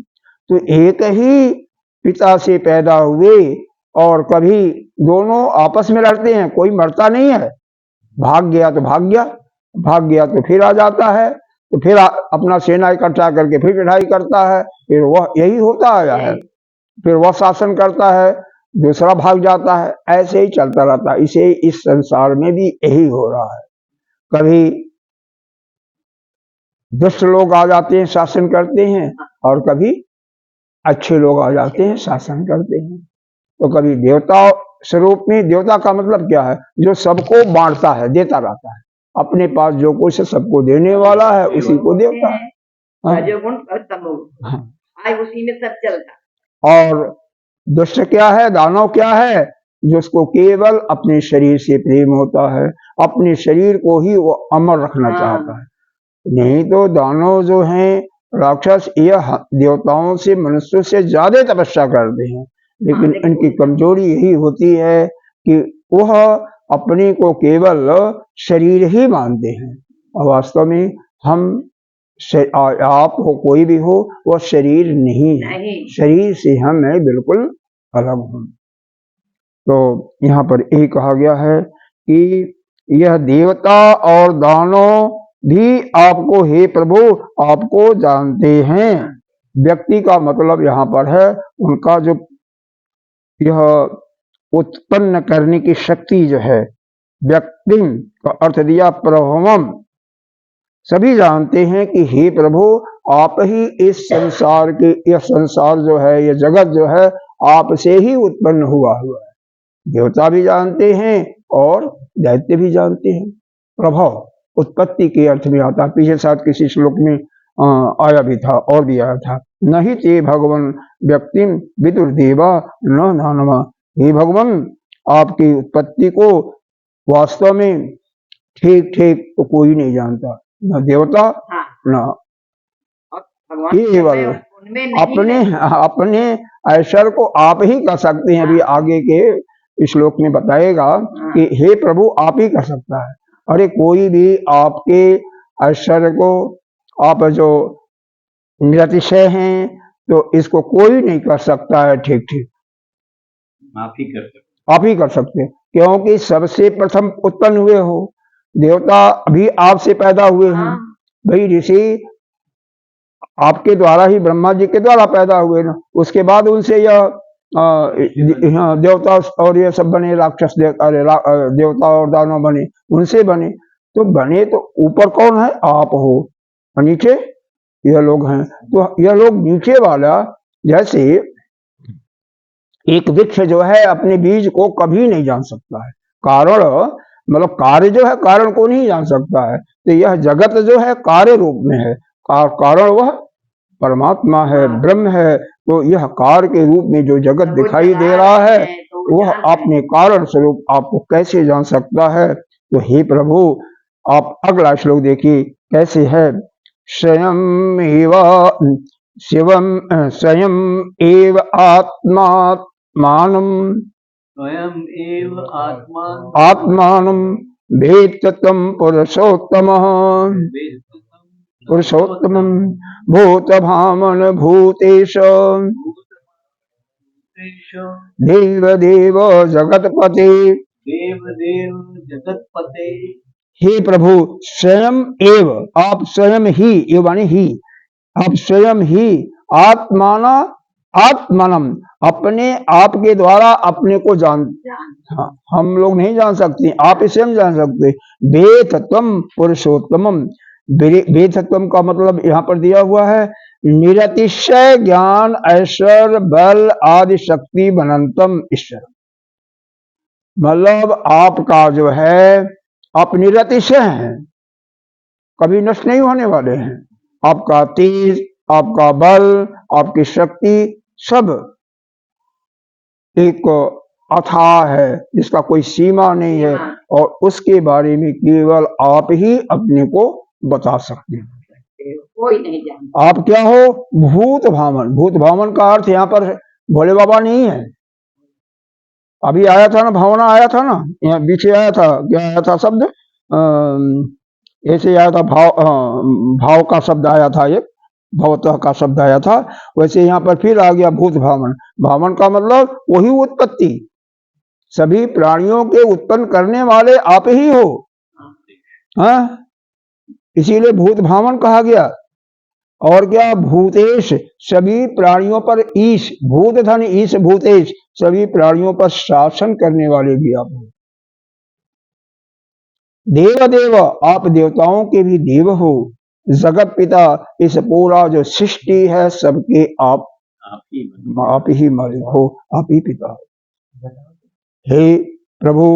तो एक ही पिता से पैदा हुए और कभी दोनों आपस में लड़ते हैं, कोई मरता नहीं है। भाग गया तो भाग गया, भाग गया तो फिर आ जाता है, तो फिर अपना सेना इकट्ठा करके फिर लड़ाई करता है, फिर वह यही होता आया है। फिर वह शासन करता है, दूसरा भाग जाता है, ऐसे ही चलता रहता है। इसे इस संसार में भी यही हो रहा है। कभी दुष्ट लोग आ जाते हैं, शासन करते हैं, और कभी अच्छे लोग आ जाते हैं, शासन करते हैं। तो कभी देवता स्वरूप में, देवता का मतलब क्या है? जो सबको बांटता है, देता रहता है, अपने पास जो कुछ है सबको देने वाला है, उसी को देवता है। उसी में सब चलता। और दुष्ट क्या है, दानव क्या है? जिसको केवल अपने शरीर से प्रेम होता है, अपने शरीर को ही वो अमर रखना चाहता है। नहीं तो दानव जो हैं, राक्षस, यह देवताओं से, मनुष्यों से ज्यादा तपस्या करते हैं, लेकिन इनकी कमजोरी यही होती है कि वह अपने को केवल शरीर ही मानते हैं। और वास्तव में हम, आप हो, कोई भी हो, वह शरीर नहीं है। शरीर से हम है बिल्कुल अलग हूं। तो यहाँ पर यही कहा गया है कि यह देवता और दानव भी आपको, हे प्रभु, आपको जानते हैं। व्यक्ति का मतलब यहाँ पर है उनका जो यह उत्पन्न करने की शक्ति जो है, व्यक्तिम का अर्थ दिया प्रभवम। सभी जानते हैं कि हे प्रभु आप ही इस संसार के, यह संसार जो है, यह जगत जो है आपसे ही उत्पन्न हुआ है। देवता भी जानते हैं और दैत्य भी जानते हैं। प्रभव उत्पत्ति के अर्थ में आता, पीछे साथ किसी श्लोक में आया भी था और भी आया था, नहीं ते भगवान व्यक्तिम विदुर्देवा न नानमा। हे भगवान आपकी उत्पत्ति को वास्तव में ठीक ठीक तो कोई नहीं जानता, न देवता न केवल अपने अपने ऐश्वर्य को आप ही कर सकते हैं। अभी आगे के श्लोक में बताएगा कि हे प्रभु आप ही कर सकता है। अरे कोई भी आपके ऐश्वर्य को, आप जो निरतिशय हैं, तो इसको कोई नहीं कर सकता है ठीक ठीक, आप ही कर सकते, आप ही कर सकते हैं, क्योंकि सबसे प्रथम उत्पन्न हुए हो। देवता अभी आपसे पैदा हुए हैं, भाई ऋषि आपके द्वारा ही, ब्रह्मा जी के द्वारा पैदा हुए ना, उसके बाद उनसे यह देवता और ये सब बने, राक्षस देवता और दानव बने, उनसे बने। तो बने तो ऊपर कौन है? आप हो, और नीचे यह लोग हैं। तो यह लोग नीचे वाला, जैसे एक वृक्ष जो है अपने बीज को कभी नहीं जान सकता है, कारण मतलब कार्य जो है कारण को नहीं जान सकता है। तो यह जगत जो है कार्य रूप में है, कारण वह परमात्मा है, ब्रह्म है। तो यह कार्य के रूप में जो जगत दिखाई दे रहा है, वह अपने कारण स्वरूप आपको कैसे जान सकता है? तो हे प्रभु आप अगला श्लोक देखिए कैसे है। स्वयं एव शिवम स्वयं एव आत्मात्मानं स्वयं एव आत्मानं वेत्त तं पुरुषोत्तमः पुरुषोत्तमं भूतभामन भूतेश देवदेव जगतपते। देवदेव जगतपते। हे प्रभु स्वयं एव, आप स्वयं ही, ये माने ही, आप स्वयं ही आत्माना आत्मनम, अपने आप के द्वारा अपने को जान, हाँ, हम लोग नहीं जान सकते, आप ही स्वयं जान सकते। वेतत्वम पुरुषोत्तमम, वेतत्वम का मतलब यहाँ पर दिया हुआ है निरतिशय ज्ञान ऐश्वर्य बल आदि शक्ति बनंतम ईश्वर। मतलब आपका जो है आप निरतिशय हैं, कभी नष्ट नहीं होने वाले हैं। आपका तेज, आपका बल, आपकी शक्ति सब एक अथाह है, जिसका कोई सीमा नहीं है, और उसके बारे में केवल आप ही अपने को बता सकते हैं, कोई नहीं जानता। आप क्या हो? भूत भामन। भूत भामन का अर्थ यहाँ पर भोले बाबा नहीं है। अभी आया था ना, भावना आया था ना, यहाँ पीछे आया था, क्या आया था शब्द? ऐसे आया था भाव, भाव का शब्द आया था, एक भवतः का शब्द आया था। वैसे यहाँ पर फिर आ गया भूत भामन। भामन का मतलब वही उत्पत्ति, सभी प्राणियों के उत्पन्न करने वाले आप ही हो, हाँ, इसीलिए भूत भामन कहा गया। और क्या? भूतेश, सभी प्राणियों पर ईश, भूत धन ईश भूतेश, सभी प्राणियों पर शासन करने वाले भी आप हो। देव देव, आप देवताओं के भी देव हो। जगत पिता, इस पूरा जो सृष्टि है सबके आप ही मालिक हो, आप ही पिता हो। हे प्रभु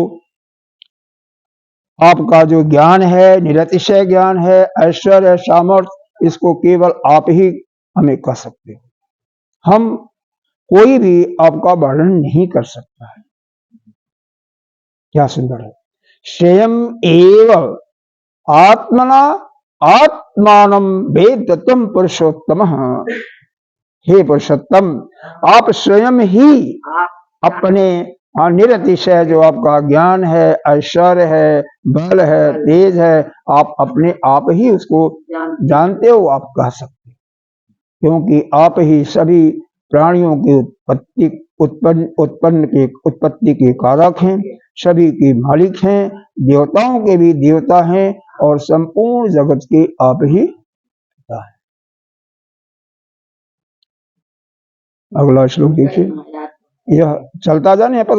आपका जो ज्ञान है निरतिशय ज्ञान है, ऐश्वर्य सामर्थ्य, इसको केवल आप ही हमें कह सकते हो। हम कोई भी आपका वर्णन नहीं कर सकता है। क्या सुंदर है। स्वयं एव आत्मना आत्मानं वेत्तं पुरुषोत्तम। हे पुरुषोत्तम आप स्वयं ही अपने निरतिशय जो आपका ज्ञान है, ऐश्वर्य है, बल है, तेज है, आप अपने आप ही उसको जानते हो, आप कह सकते, क्योंकि आप ही सभी प्राणियों की उत्पत्ति के कारक हैं, सभी के मालिक हैं, देवताओं के भी देवता हैं, और संपूर्ण जगत के आप ही पिता है। अगला श्लोक देखिए, यह चलता जाने पर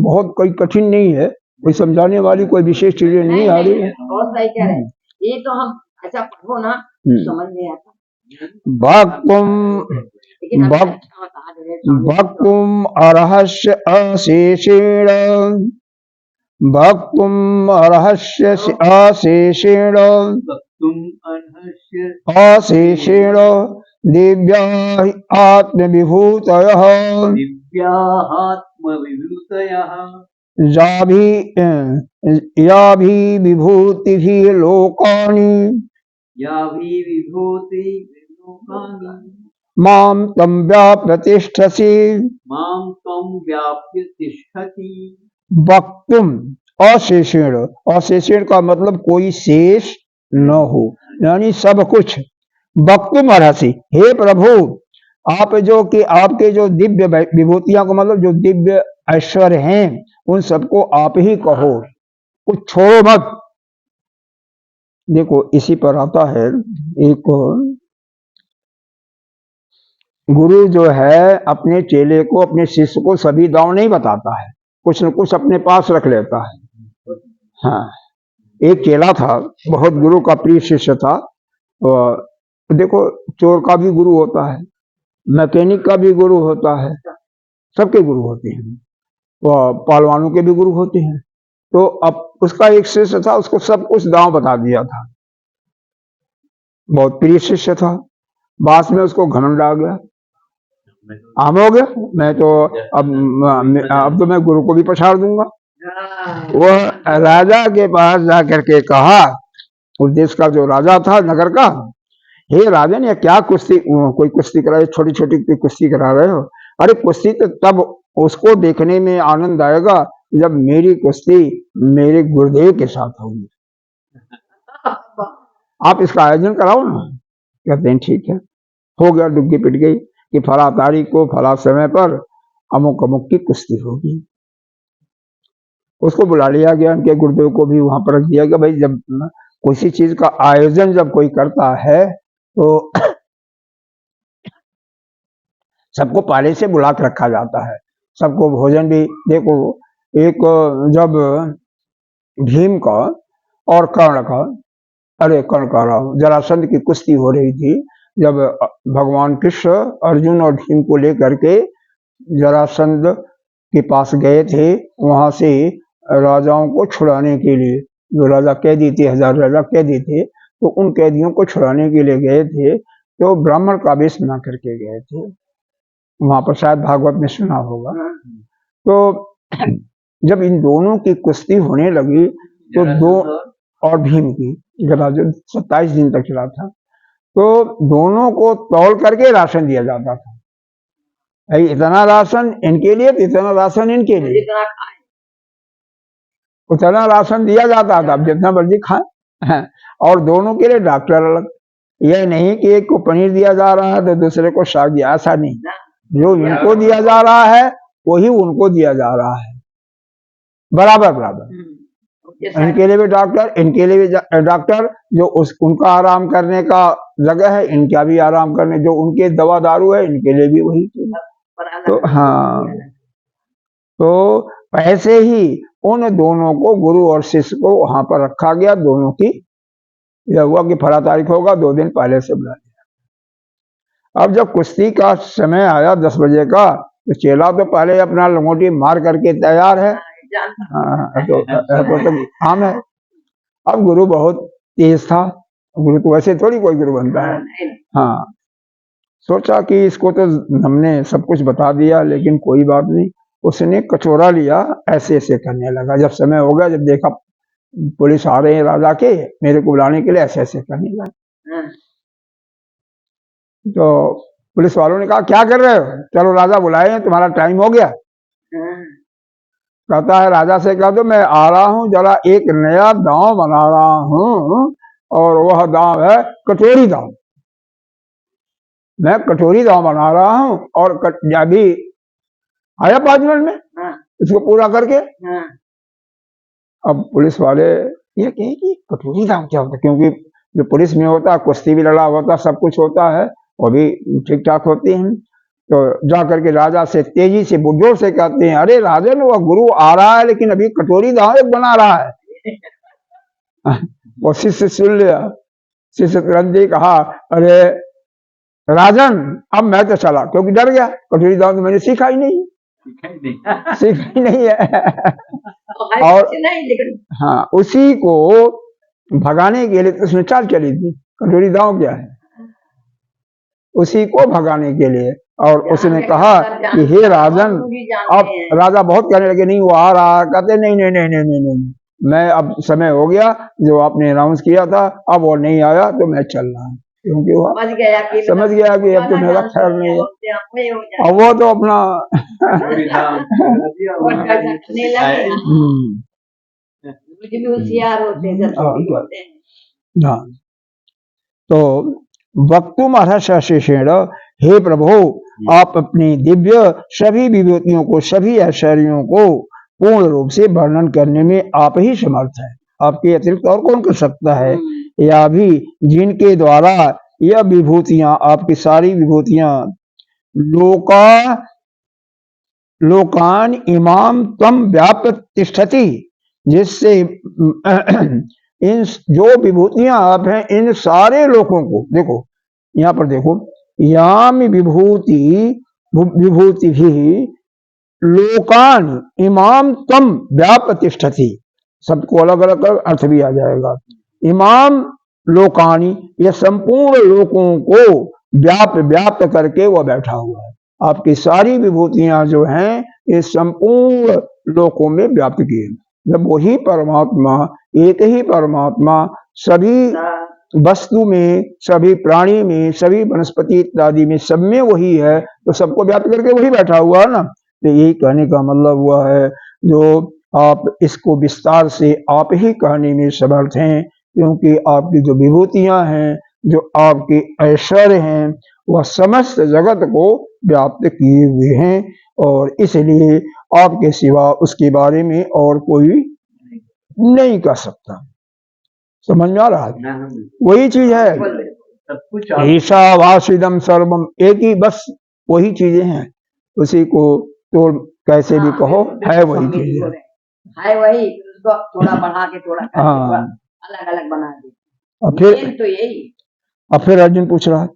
बहुत कोई कठिन नहीं है। कोई समझाने वाली कोई विशेष चीजें नहीं आ रही है। बहुत सही कह रहे हैं। ये तो हम अच्छा पढ़ो ना समझ नहीं आता। भक्तुम लेकिन हमने भक्त अच्छा बता दे रहे हैं। भक्तुम अर्हस्य अशेषेण भक्तुम अर्हस्य अशेषेण तुम अनहस्य अशेषेण दिव्या आत्मविभूतयः दिव्यात्मविभूतयः याभि विभूतिभिः लोकानि याभि विभूति विलोकानि मां तं व्याप्य तिष्ठसि मां त्वं व्याप्य तिष्ठति। वक्तुम अशेषेण, अशेषेण का मतलब कोई शेष न हो, यानी सब कुछ। वक्तुम अर्हसि, हे प्रभु आप जो कि आपके जो दिव्य विभूतियां को मतलब जो दिव्य ऐश्वर्य हैं उन सबको आप ही कहो, कुछ छोड़ो मत। देखो इसी पर आता है एक गुरु जो है अपने चेले को अपने शिष्य को सभी दांव नहीं बताता है, कुछ न कुछ अपने पास रख लेता है। हाँ, एक चेला था, बहुत गुरु का प्रिय शिष्य था। और देखो चोर का भी गुरु होता है, मैकेनिक का भी गुरु होता है, सबके गुरु होते हैं, वो पहलवानों के भी गुरु होते हैं। तो अब उसका एक शिष्य था, उसको सब कुछ दांव बता दिया था, बहुत प्रिय शिष्य था। बाद में उसको घमंड आ गया, आम हो गया, मैं तो अब तो मैं गुरु को भी पछाड़ दूंगा। वो राजा के पास जाकर के कहा, उस देश का जो राजा था नगर का, हे राजन ये क्या कुश्ती, कोई कुश्ती करा, छोटी छोटी कुश्ती करा रहे हो? अरे कुश्ती तो तब उसको देखने में आनंद आएगा जब मेरी कुश्ती मेरे गुरुदेव के साथ होगी, आप इसका आयोजन कराओ ना। कहते हैं ठीक है। हो गया, डुग्गी पिट गई कि फला तारीख को फला समय पर अमुक अमुक की कुश्ती होगी। उसको बुला लिया गया, उनके गुरुदेव को भी वहां पर रख दिया गया। भाई जब किसी चीज का आयोजन जब कोई करता है तो सबको पहले से बुला के रखा जाता है, सबको भोजन भी। देखो एक जब भीम का और कर्ण का, अरे कर्ण का रहा हूं, जरासंध की कुश्ती हो रही थी, जब भगवान कृष्ण अर्जुन और भीम को लेकर के जरासंध के पास गए थे, वहां से राजाओं को छुड़ाने के लिए, जो राजा कैदी थे, 1000 राजा कैदी थे, तो उन कैदियों को छुड़ाने के लिए गए थे, तो ब्राह्मण का वेश बना करके गए थे। वहां पर शायद भागवत में सुना होगा। तो जब इन दोनों की कुश्ती होने लगी तो दो, और भीम की, जब 27 दिन तक चला था, तो दोनों को तौल करके राशन दिया जाता था। भाई इतना राशन इनके लिए, इतना राशन इनके लिए, उतना राशन दिया जाता था, अब जितना मर्जी खाएं। और दोनों के लिए डॉक्टर अलग, यह नहीं कि एक को पनीर दिया जा रहा है तो दूसरे को साग दिया, ऐसा नहीं। जो इनको दिया जा रहा है वही उनको दिया जा रहा है, बराबर बराबर। इनके लिए भी डॉक्टर, इनके लिए भी डॉक्टर, जो उनका आराम करने का जगह है, इनका भी आराम करने, जो उनके दवा दारू है इनके लिए भी वही। तो हाँ, तो ऐसे ही उन दोनों को, गुरु और शिष्य को वहां पर रखा गया। दोनों की यह हुआ कि फला तारीख होगा, 2 दिन पहले से बुला दिया। अब जब कुश्ती का समय आया 10 बजे का, तो चेला तो पहले अपना लंगोटी मार करके तैयार है, तो आम है। अब गुरु बहुत तेज था, गुरु तो वैसे थोड़ी कोई गुरु बनता है। हाँ, सोचा कि इसको तो हमने सब कुछ बता दिया, लेकिन कोई बात नहीं। उसने कचोरा लिया, ऐसे ऐसे करने लगा। जब समय हो गया, जब देखा पुलिस आ रहे हैं राजा के मेरे को बुलाने के लिए, ऐसे ऐसे करने लगा। तो पुलिस वालों ने कहा क्या कर रहे हो? चलो राजा बुलाए हैं, तुम्हारा टाइम हो गया। कहता है राजा से कह दो मैं आ रहा हूं, जरा एक नया दांव बना रहा हूं, और वह दांव है कटोरी दांव। मैं कटोरी दांव बना रहा हूं और अभी आया 5 मिनट में इसको पूरा करके। अब पुलिस वाले ये कहे कि कटोरी दांव क्या होता है, क्योंकि जो पुलिस में होता है कुश्ती भी लड़ा होता, सब कुछ होता है, वो भी ठीक ठाक होती है। तो जा करके राजा से तेजी से जोर से कहते हैं, अरे राजन वह गुरु आ रहा है लेकिन अभी कटोरी दाल बना रहा है। वो शिष्य सुन लिया। शिष्य तुरंत ही कहा, अरे राजन अब मैं तो चला, क्योंकि डर गया, कटोरी दाल तो मैंने सीखा ही नहीं, सीखा ही नहीं है। और हाँ, उसी को भगाने के लिए तो उसने चाल चली थी। कटोरी दाव क्या है, उसी को भगाने के लिए। और उसने कहा कि हे राजन, अब राजा बहुत कहने लगे, नहीं वो आ रहा। कहते नहीं नहीं नहीं नहीं नहीं नहीं, मैं अब समय हो गया जो आपने अनाउंस किया था, अब वो नहीं आया तो मैं चल रहा हूँ, क्योंकि वो समझ गया कि अब तो मेरा ख्याल नहीं है। अब वो तो अपना होशियार होते हैं। हाँ, तो वक्तुम अर्हश्यशेषेण, हे प्रभु आप अपनी दिव्य सभी विभूतियों को, सभी ऐश्वर्यों को पूर्ण रूप से वर्णन करने में आप ही समर्थ हैं। आपके अतिरिक्त और कौन कर सकता है? या भी जिनके द्वारा यह विभूतियां, आपकी सारी विभूतियां, लोकान इमाम तम व्याप्त तिष्ठति, जिससे इन जो विभूतियां आप हैं इन सारे लोगों को, देखो यहाँ पर देखो, याम विभूति भी लोकान इमाम तम व्याप्त तिष्ठति, सबको अलग अलग अर्थ भी आ जाएगा। इमाम लोकानी, यह संपूर्ण लोकों को व्याप्त करके वह बैठा हुआ है। आपकी सारी विभूतियां जो हैं ये संपूर्ण लोकों में व्याप्त की है। जब वही परमात्मा, एक ही परमात्मा सभी वस्तु में, सभी प्राणी में, सभी वनस्पति इत्यादि में, सब में वही है, तो सबको व्याप्त करके वही बैठा हुआ है ना। तो यही कहने का मतलब हुआ है, जो आप इसको विस्तार से आप ही कहने में समर्थ हैं, क्योंकि आपकी जो विभूतियां हैं, जो आपके ऐश्वर्य हैं, वह समस्त जगत को व्याप्त किए हुए हैं, और इसलिए आपके सिवा उसके बारे में और कोई नहीं कह सकता। समझ में आ रहा है? वही चीज है, ईशावासिदम सर्वम, एक ही बस वही चीजें हैं, उसी को तो कैसे भी कहो है वही चीज है वही, उसको थोड़ा बढ़ा के थोड़ा अलग अलग बना दे। और फिर अर्जुन पूछ रहा है,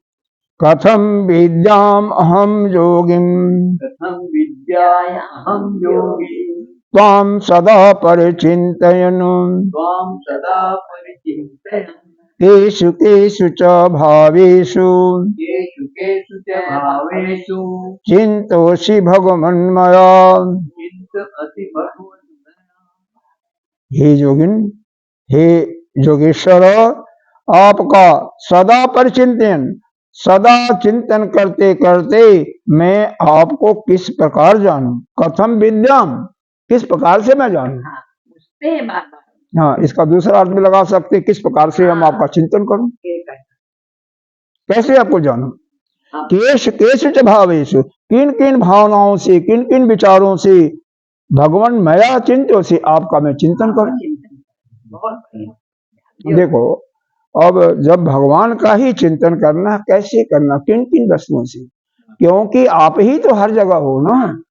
कथम विद्याम अहम योगिम, कथम विद्यायाहम योगी, त्वां सदा परिचिन्तयन्, त्वां सदा परिचिन्तयन्, केषु केषु च भावेषु, केषु केषु च भावेषु, चिन्तोषि भगवन्मया। चिन्तयसि भगवन्मया। हे योगिन, हे योगेश्वर, आपका सदा परिचिंतन, सदा चिंतन करते करते मैं आपको किस प्रकार जानूं। कथम विद्याम, किस प्रकार से मैं जानूं। हाँ, इसका दूसरा अर्थ भी लगा सकते, किस प्रकार से हम आपका चिंतन करूं, कैसे आपको जानूं। केश केश च भावेषु, किन किन भावनाओं से, किन किन विचारों से, भगवान मया चिंतो से आपका मैं चिंतन करूं। देखो, अब जब भगवान का ही चिंतन करना, कैसे करना, किन किन वस्तुओं से, क्योंकि आप ही तो हर जगह हो ना।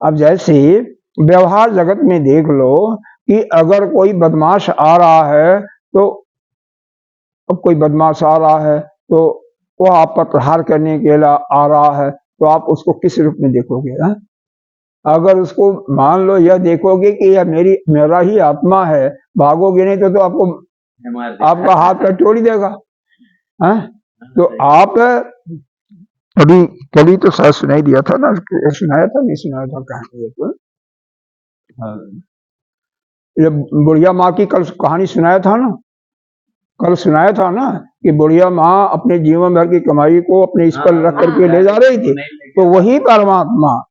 अब जैसे व्यवहार जगत में देख लो कि अगर कोई बदमाश आ रहा है, तो अब कोई बदमाश आ रहा है तो वो आप पर प्रहार करने के लिए आ रहा है, तो आप उसको किस रूप में देखोगे? है? अगर उसको मान लो यह देखोगे कि यह मेरा ही आत्मा है, भागोगे नहीं तो आपको आपका हाथ पर तोड़ देगा। है? तो आप अभी कभी तो शायद सुनाई दिया था ना, सुनाया था नहीं सुनाया था कहानी, ये बुढ़िया माँ की कल कहानी सुनाया था ना, कल सुनाया था ना कि बुढ़िया माँ अपने जीवन भर की कमाई को अपने इस पर रख करके ले जा रही थी। तो वही परमात्मा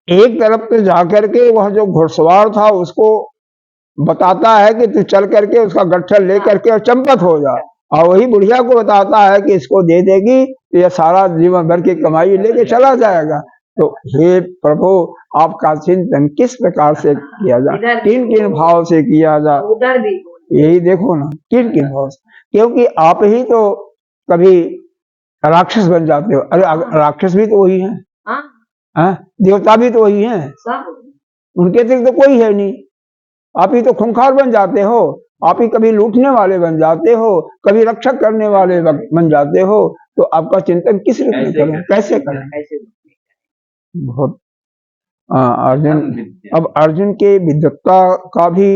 एक तरफ पे जाकर के वह जो घुड़सवार था उसको बताता है कि तू चल करके उसका गट्ठर ले करके और चंपत हो जा, और वही बुढ़िया को बताता है कि इसको दे देगी तो यह सारा जीवन भर की कमाई लेके चला जाएगा। तो हे प्रभु, आपका चिंतन किस प्रकार से किया जाए, किन किन भाव से किया जाए, यही देखो ना, किन किन भाव से, क्योंकि आप ही तो कभी राक्षस बन जाते हो। अरे राक्षस भी तो वही है, हाँ देवता भी तो वही है, सब उनके अतिरिक्त तो कोई है नहीं। आप ही तो खूंखार बन जाते हो, आप ही कभी लूटने वाले बन जाते हो, कभी रक्षक करने वाले बन जाते हो। तो आपका चिंतन किस रूप में करें, कैसे करें? ऐसे बहुत अर्जुन, अब अर्जुन के विद्वत्ता का भी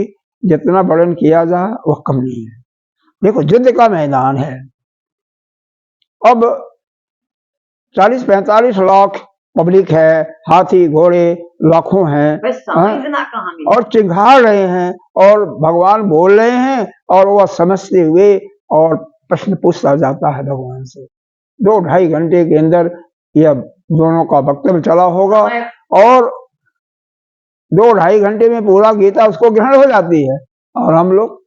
जितना वर्णन किया जाए वह कम नहीं है। देखो युद्ध का मैदान है, अब 40-45 लाख पब्लिक है, हाथी घोड़े लाखों हैं, बस समझना कहाँ मिला। और चिंघाड़ रहे हैं और भगवान बोल रहे हैं और वह समझते हुए और प्रश्न पूछता जाता है भगवान से। 2-2.5 घंटे के अंदर यह दोनों का वक्तव्य चला होगा और 2-2.5 घंटे में पूरा गीता उसको ग्रहण हो जाती है। और हम लोग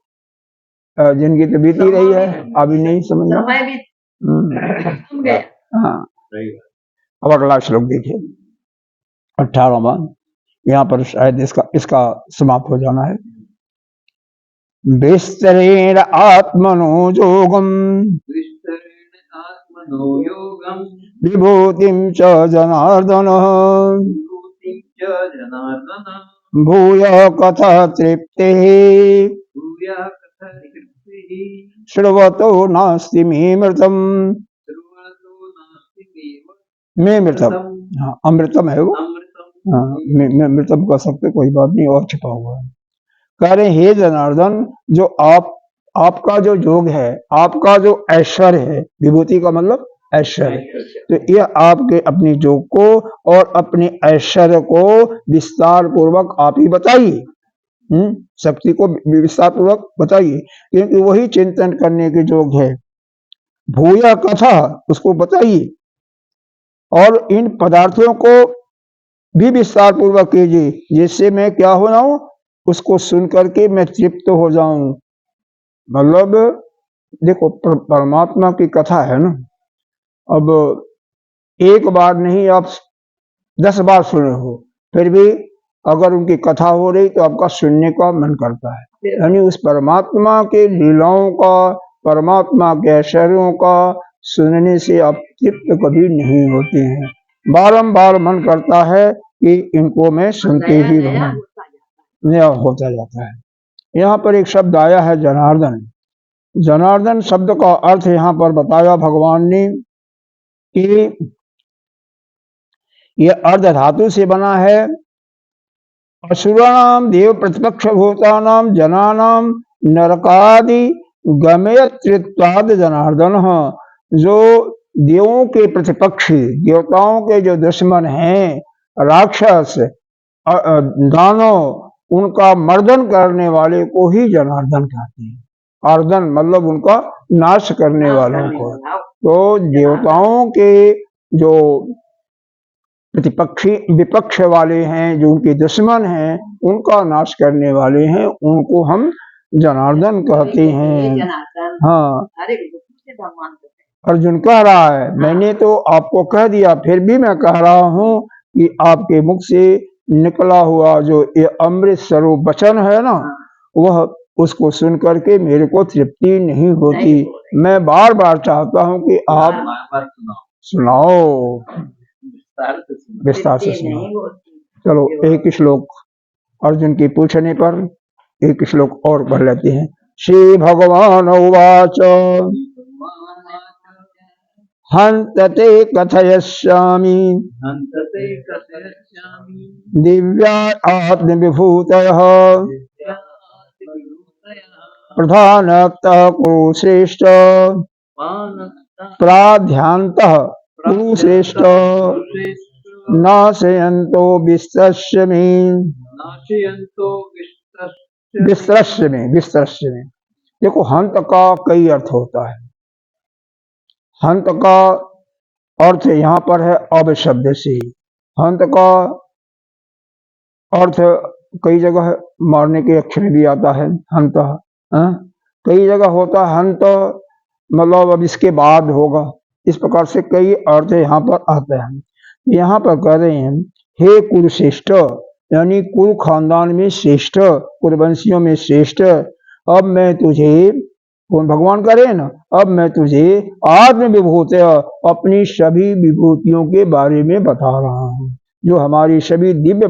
जिनकी तो बीती रही है अभी नहीं समझ समय भी थम गया। हाँ, अब अगला श्लोक देखिए 18वां। यहाँ पर शायद इसका समाप्त हो जाना है। विस्तरेण आत्मनो योगम विस्तरेण आत्मनो योगम विभूतिं च जनार्दन विभूतिं च जनार्दन भूय कथा तृप्तिः भूया कथा तृप्तिः श्रवतो नास्ति मे मृतम्। सर्वतो नास्ति मे मृतम, हाँ अमृतम है वो, अमृतम। हाँ मृतम कह सकते, कोई बात नहीं, और छिपा हुआ है। कह रहे हे जनार्दन, जो आपका जो योग है, आपका जो ऐश्वर्य है, विभूति का मतलब ऐश्वर्य, तो यह आपके अपने योग को और अपने ऐश्वर्य को विस्तार पूर्वक आप ही बताइए। शक्ति को विस्तार पूर्वक बताइए, क्योंकि वही चिंतन करने के योग है। भूया कथा, उसको बताइए, और इन पदार्थों को भी विस्तार पूर्वक कीजिए, जिससे मैं क्या हो जाऊं, उसको सुन करके मैं तृप्त हो जाऊं। मतलब देखो परमात्मा की कथा है ना, अब एक बार नहीं आप 10 बार सुने हो, फिर भी अगर उनकी कथा हो रही तो आपका सुनने का मन करता है। यानी उस परमात्मा के लीलाओं का, परमात्मा के ऐश्वर्यों का सुनने से आप तृप्त कभी नहीं होते हैं, बारंबार मन करता है कि इनको मैं सुनते ही रहूं, नया होता जाता है। यहाँ पर एक शब्द आया है जनार्दन। जनार्दन शब्द का अर्थ यहाँ पर बताया भगवान ने कि यह अर्ध धातु से बना है। असुराणाम देव प्रतिपक्ष भूतानाम जनानाम नरकादि गमयत्रित्वाद जनार्दन, जो देवों के प्रतिपक्षी, देवताओं के जो दुश्मन हैं, राक्षस दानव, उनका मर्दन करने वाले को ही जनार्दन कहते हैं। अर्दन मतलब उनका नाश करने वालों को। तो देवताओं के जो प्रतिपक्षी विपक्ष वाले हैं, जो उनके दुश्मन हैं, उनका नाश करने वाले हैं, उनको हम जनार्दन कहते हैं। हाँ, अर्जुन कह रहा है मैंने तो आपको कह दिया, फिर भी मैं कह रहा हूँ कि आपके मुख से निकला हुआ जो ये अमृत स्वरूप वचन है ना, वह उसको सुन करके मेरे को तृप्ति नहीं होती। मैं बार बार चाहता हूँ कि आप सुनाओ, विस्तार से सुनाओ। चलो एक श्लोक अर्जुन के पूछने पर एक श्लोक और पढ़ लेते हैं। श्री भगवान उवाच हन्तते कथयिष्यामि दिव्या आत्मविभूतयः प्रधानतः कुरु श्रेष्ठ प्राध्यान्तः कुरु श्रेष्ठ नाशयन्तो विस्तरस्य में। देखो हंत का कई अर्थ होता है। हंत का अर्थ यहाँ पर है अब शब्द से। हंत का अर्थ कई जगह मारने के अक्षर में भी आता है हंत, कई जगह होता है हंत मतलब अब इसके बाद होगा। इस प्रकार से कई अर्थ यहाँ पर आते हैं। यहाँ पर कह रहे हैं हे कुरुश्रेष्ठ, यानी कुरु खानदान में श्रेष्ठ, कुरुवंशियों में श्रेष्ठ, अब मैं तुझे कौन? भगवान कह रहे हैं ना, अब मैं तुझे आत्म विभूत अपनी सभी विभूतियों के बारे में बता रहा हूँ। जो हमारी सभी दिव्य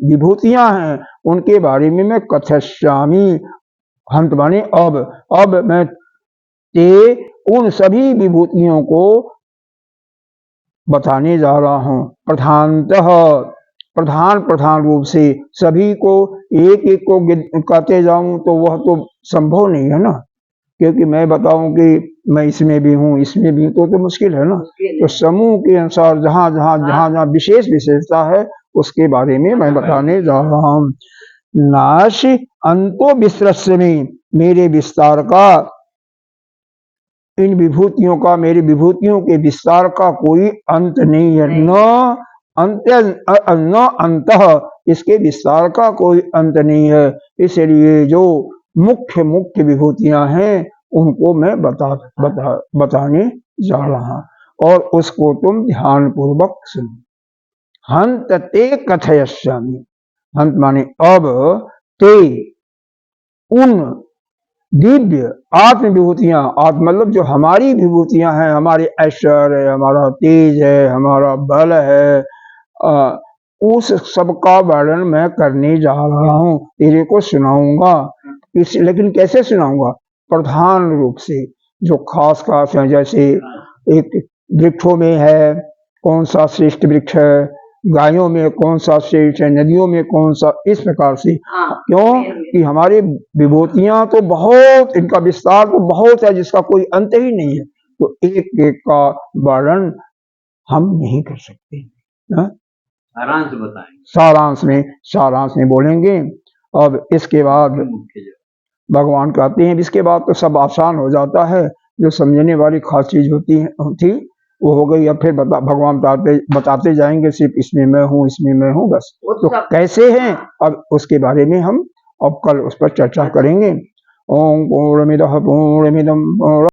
विभूतियां हैं उनके बारे में मैं कथयिष्यामि। हंत माने अब मैं ते उन सभी विभूतियों को बताने जा रहा हूँ। प्रधान रूप से सभी को एक एक को कहते जाऊं तो वह तो संभव नहीं है ना, क्योंकि मैं बताऊं कि मैं इसमें भी हूँ इसमें भी तो मुश्किल है ना। तो समूह के अनुसार जहाँ जहाँ जहाँ जहाँ विशेष विशेषता है उसके बारे में मैं बताने जा रहा हूँ। नाश अंतो विस्तरस्य में, मेरे विस्तार का, इन विभूतियों का, मेरी विभूतियों के विस्तार का कोई अंत नहीं है। न अंतः, इसके विस्तार का कोई अंत नहीं है। इसलिए जो मुख्य मुख्य विभूतियां हैं उनको मैं बताने जा रहा हूं, और उसको तुम ध्यान पूर्वक सुनो। हंत ते कथयिष्यामि। हंत माने अब, ते उन दिव्य आत्म विभूतियां, आत्म मतलब जो हमारी विभूतियां हैं, हमारे ऐश्वर्य है, हमारा तेज है, हमारा बल है, उस सबका वर्णन मैं करने जा रहा हूँ, तेरे को सुनाऊंगा। लेकिन कैसे सुनाऊंगा? प्रधान रूप से, जो खास खास है, जैसे एक वृक्षों में है कौन सा श्रेष्ठ वृक्ष है, गायों में कौन सा श्रेष्ठ है, नदियों में कौन सा, इस प्रकार से। क्यों कि हमारी विभूतियां तो बहुत, इनका विस्तार तो बहुत है जिसका कोई अंत ही नहीं है, तो एक एक का वर्णन हम नहीं कर सकते। सारांश बताएं। सारांश में बोलेंगे। अब इसके बाद भगवान कहते हैं इसके बाद तो सब आसान हो जाता है, जो समझने वाली खास चीज थी वो हो गई। अब फिर भगवान बताते जाएंगे सिर्फ इसमें मैं हूँ इसमें मैं हूँ, बस। तो कैसे हैं अब उसके बारे में हम अब कल उस पर चर्चा करेंगे। ओम पूर्णमिदः पूर्णमिदं